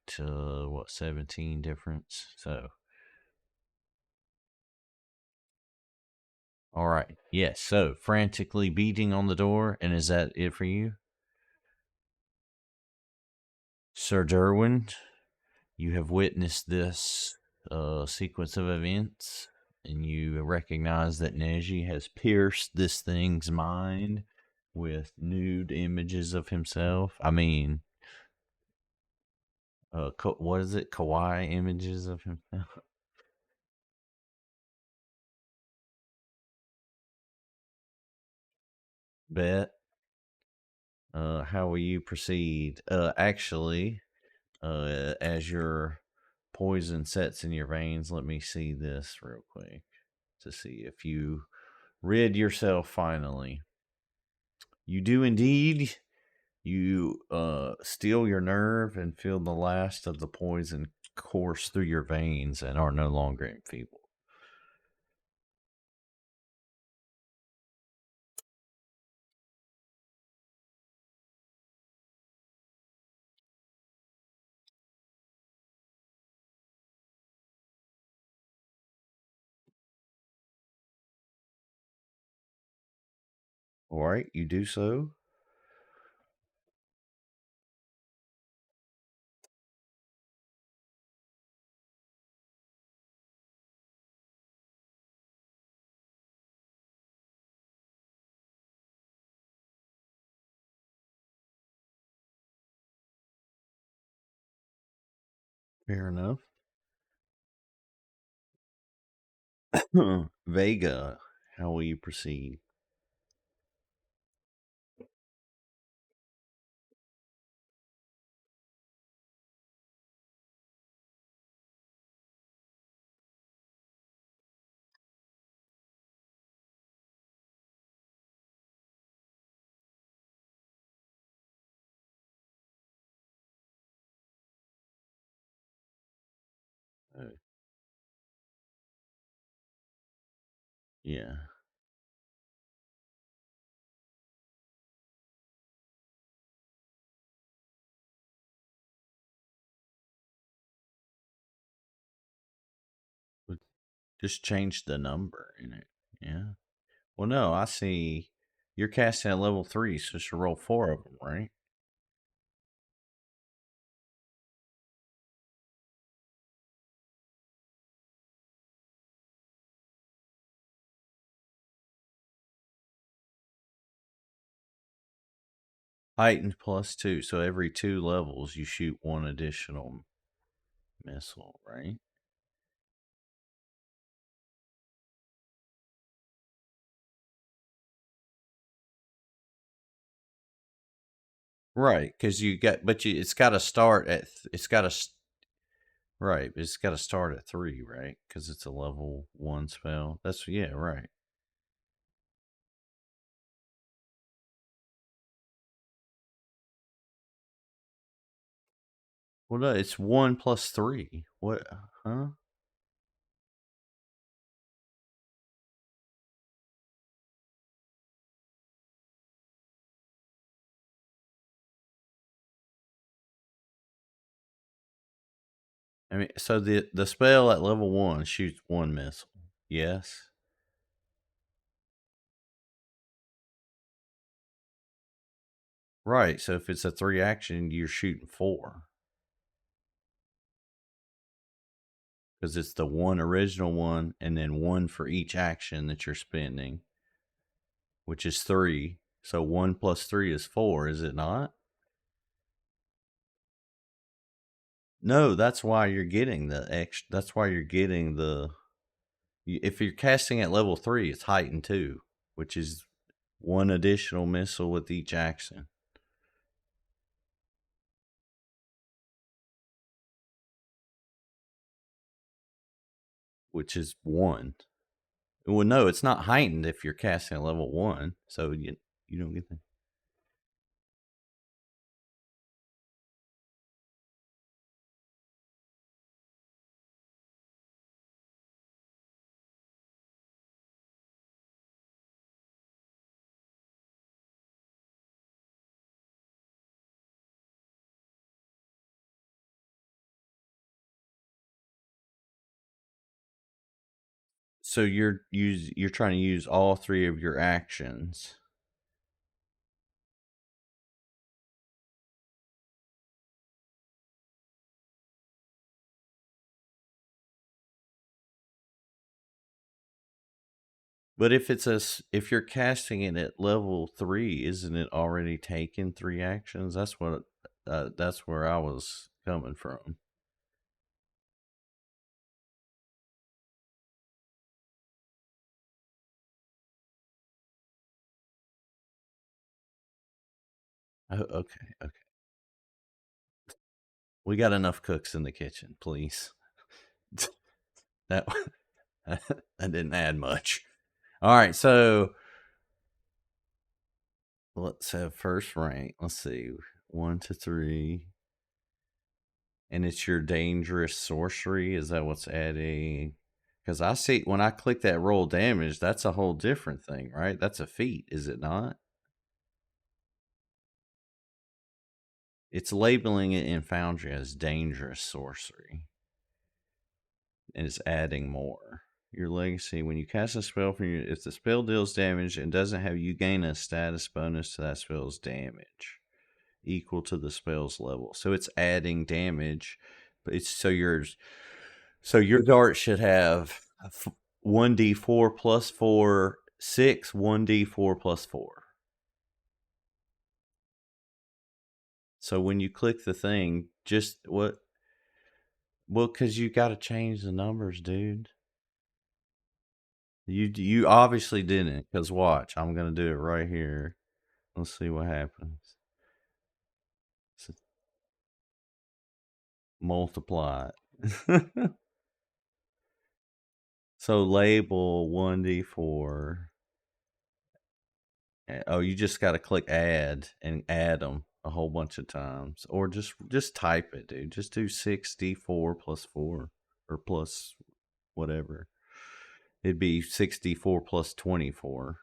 what 17 difference. So all right. Yes, so frantically beating on the door, and is that it for you? Sir Derwin, you have witnessed this sequence of events, and you recognize that Neji has pierced this thing's mind with nude images of himself. I mean, what is it? Kawaii images of himself. Bet. How will you proceed? Actually, as your poison sets in your veins, let me see this real quick to see if you rid yourself finally. You do indeed. You steal your nerve and feel the last of the poison course through your veins and are no longer enfeebled. All right, you do so. Fair enough. Vega, how will you proceed? Uh, yeah. But just change the number in it. Yeah. Well, no, I see you're casting at level 3, so you should roll 4 of them, right? Heightened +2. So every 2 levels, you shoot 1 additional missile, right? Right, because you got, but it's got to start at, it's got to, right, it's got to start at 3, right? Because it's a level 1 spell. That's, yeah, right. Well, no, it's 1 plus 3. What, huh? I mean, so the spell at level 1 shoots 1 missile. Yes. Right. So if it's a 3 action, you're shooting 4 because it's the 1 original one and then 1 for each action that you're spending, which is 3. So 1 plus 3 is 4, is it not? No, that's why you're getting the extra. That's why you're getting the. If you're casting at level 3, it's heightened 2, which is 1 additional missile with each action. Which is 1. Well, no, it's not heightened if you're casting at level 1, so you don't get the. So you're trying to use all 3 of your actions. But if you're casting it at level 3, isn't it already taken 3 actions? That's where I was coming from. Oh, okay, okay. We got enough cooks in the kitchen, please. that that didn't add much. All right, so let's have first rank. Let's see, 1 to 3, and it's your dangerous sorcery. Is that what's adding? Because I see when I click that roll damage, that's a whole different thing, right? That's a feat, is it not? It's labeling it in Foundry as dangerous sorcery, and it's adding more. Your legacy, when you cast a spell from your, if the spell deals damage and doesn't have, you gain a status bonus to that spell's damage equal to the spell's level. So it's adding damage, but it's so your dart should have 1d4 plus 4, 6, 1d4 plus 4. So when you click the thing, just what? Well, because you got to change the numbers, dude. You obviously didn't, because watch, I'm gonna do it right here. Let's see what happens. So, multiply it. So label 1d4. Oh, you just got to click add and add them a whole bunch of times, or just type it, dude. Just do 6d4 plus 4 or plus whatever. It'd be 64 plus 24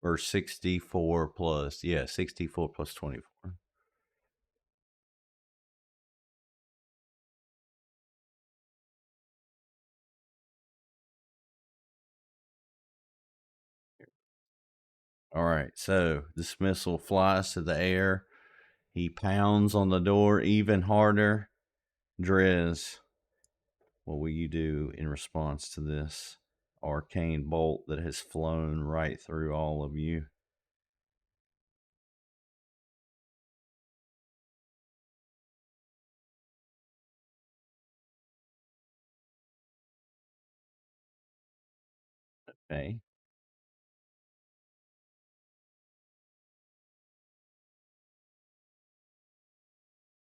or 64 plus, yeah, 64 plus 24. All right, so this missile flies to the air. He pounds on the door even harder. Drez, what will you do in response to this arcane bolt that has flown right through all of you? Okay.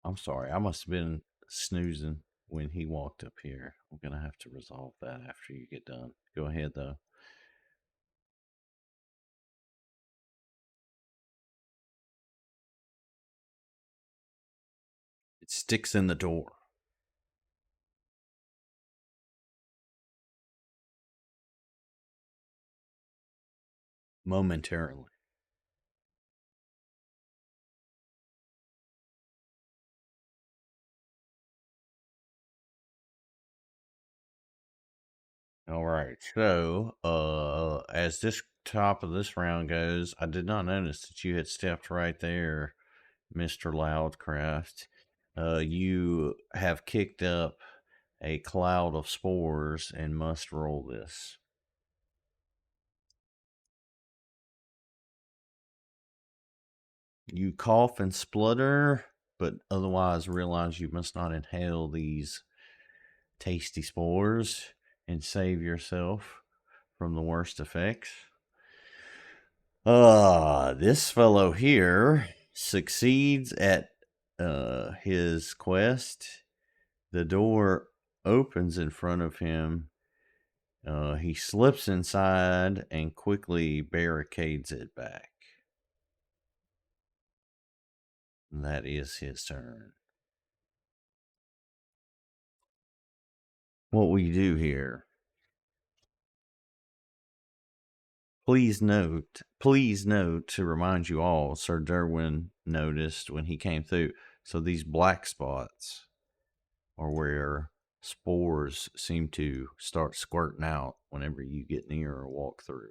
I'm sorry. I must have been snoozing when he walked up here. I'm going to have to resolve that after you get done. Go ahead, though. It sticks in the door. Momentarily. All right. So, as this top of this round goes, I did not notice that you had stepped right there, Mr. Loudcraft. You have kicked up a cloud of spores and must roll this. You cough and splutter, but otherwise realize you must not inhale these tasty spores and save yourself from the worst effects. This fellow here succeeds at his quest. The door opens in front of him. He slips inside and quickly barricades it back. And that is his turn. What will you do here? Please note to remind you all, Sir Derwin noticed when he came through. So these black spots are where spores seem to start squirting out whenever you get near or walk through.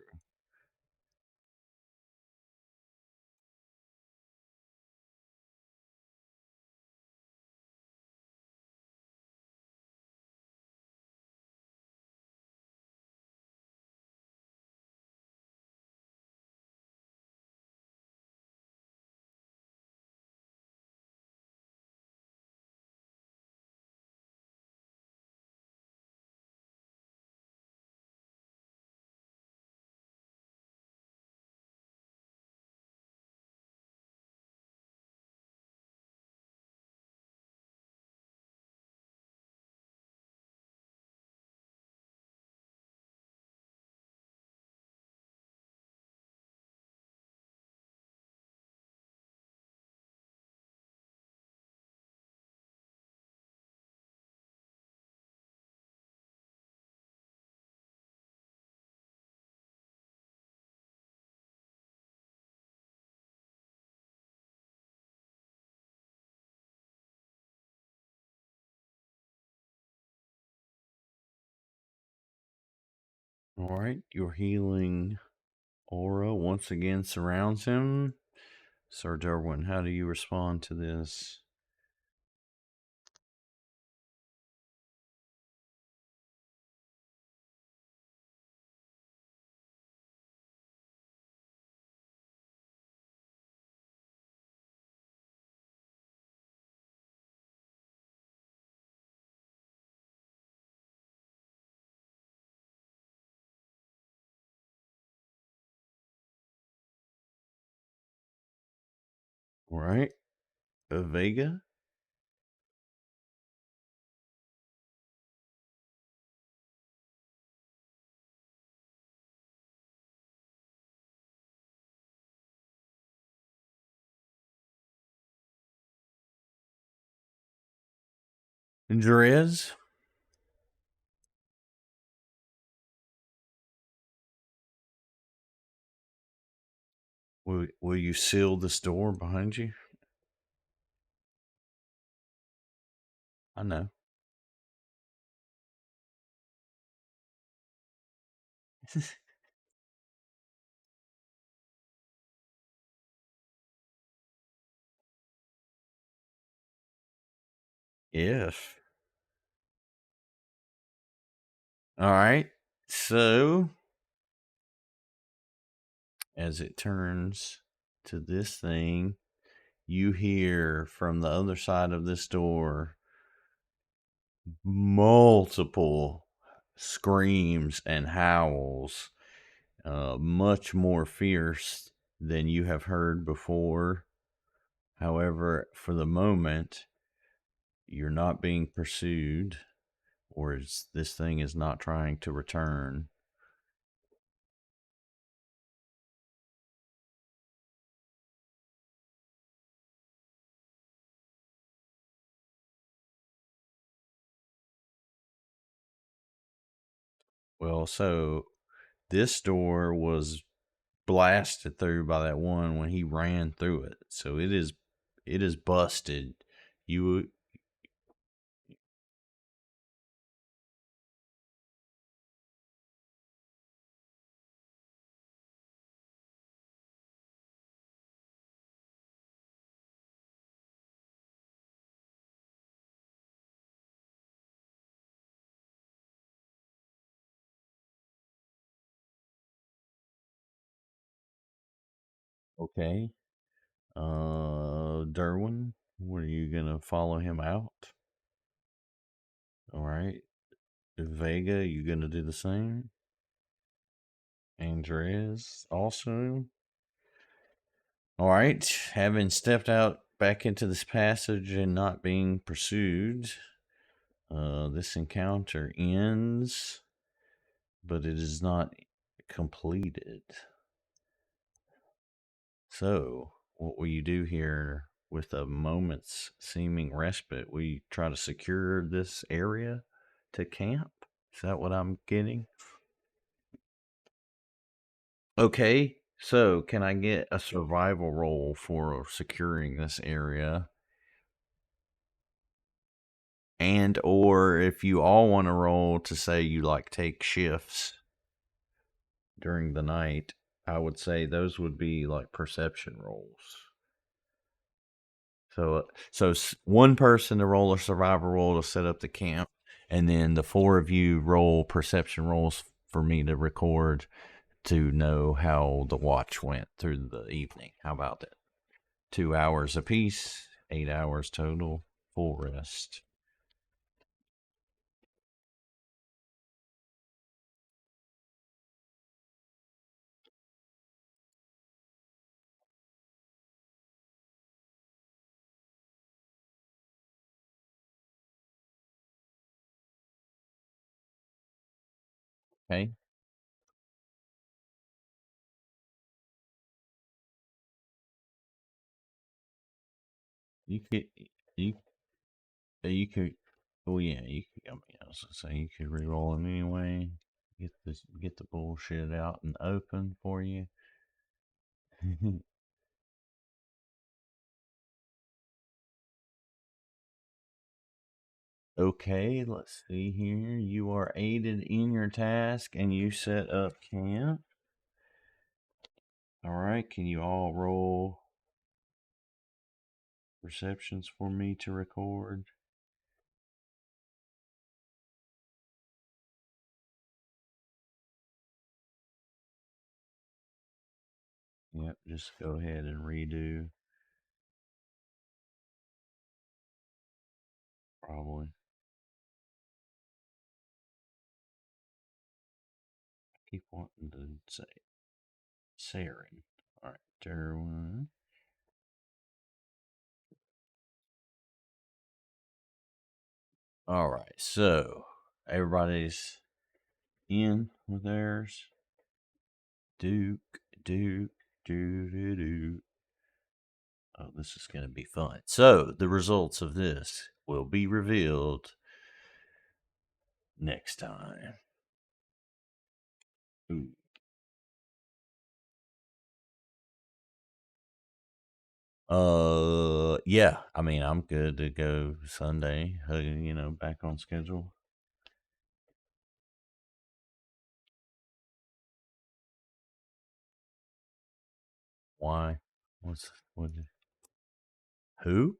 All right, your healing aura once again surrounds him. Sir Derwin, how do you respond to this? All right, Vega. Drez. Will you seal this door behind you? I know. Yes. All right. So, as it turns to this thing, you hear from the other side of this door multiple screams and howls much more fierce than you have heard before. However, for the moment, you're not being pursued, or this thing is not trying to return. Well, so this door was blasted through by that one when he ran through it. So it is busted. You okay? Derwin, what are you gonna follow him out? All right. Vega, you gonna do the same? Andres also. All right. Having stepped out back into this passage and not being pursued, this encounter ends, but it is not completed. So, what will you do here with a moment's seeming respite? We try to secure this area to camp? Is that what I'm getting? Okay, so can I get a survival roll for securing this area? And or if you all want to roll to say you like take shifts during the night, I would say those would be like perception rolls. So one person to roll a survival roll to set up the camp, and then the four of you roll perception rolls for me to record to know how the watch went through the evening. How about that? 2 hours apiece, 8 hours total, full rest. Okay, you could you you could. Oh yeah, you could. I mean, I was gonna say you could re-roll them anyway. Get the bullshit out and open for you. Okay, let's see here. You are aided in your task and you set up camp. All right, can you all roll perceptions for me to record? Yep, just go ahead and redo. Probably. I keep wanting to say Saren. All right, Derwin. All right, so everybody's in with theirs. Duke, Duke, doo doo doo. Oh, this is going to be fun. So, the results of this will be revealed next time. Ooh. Yeah. I mean, I'm good to go Sunday. Back on schedule. Why? What? Who?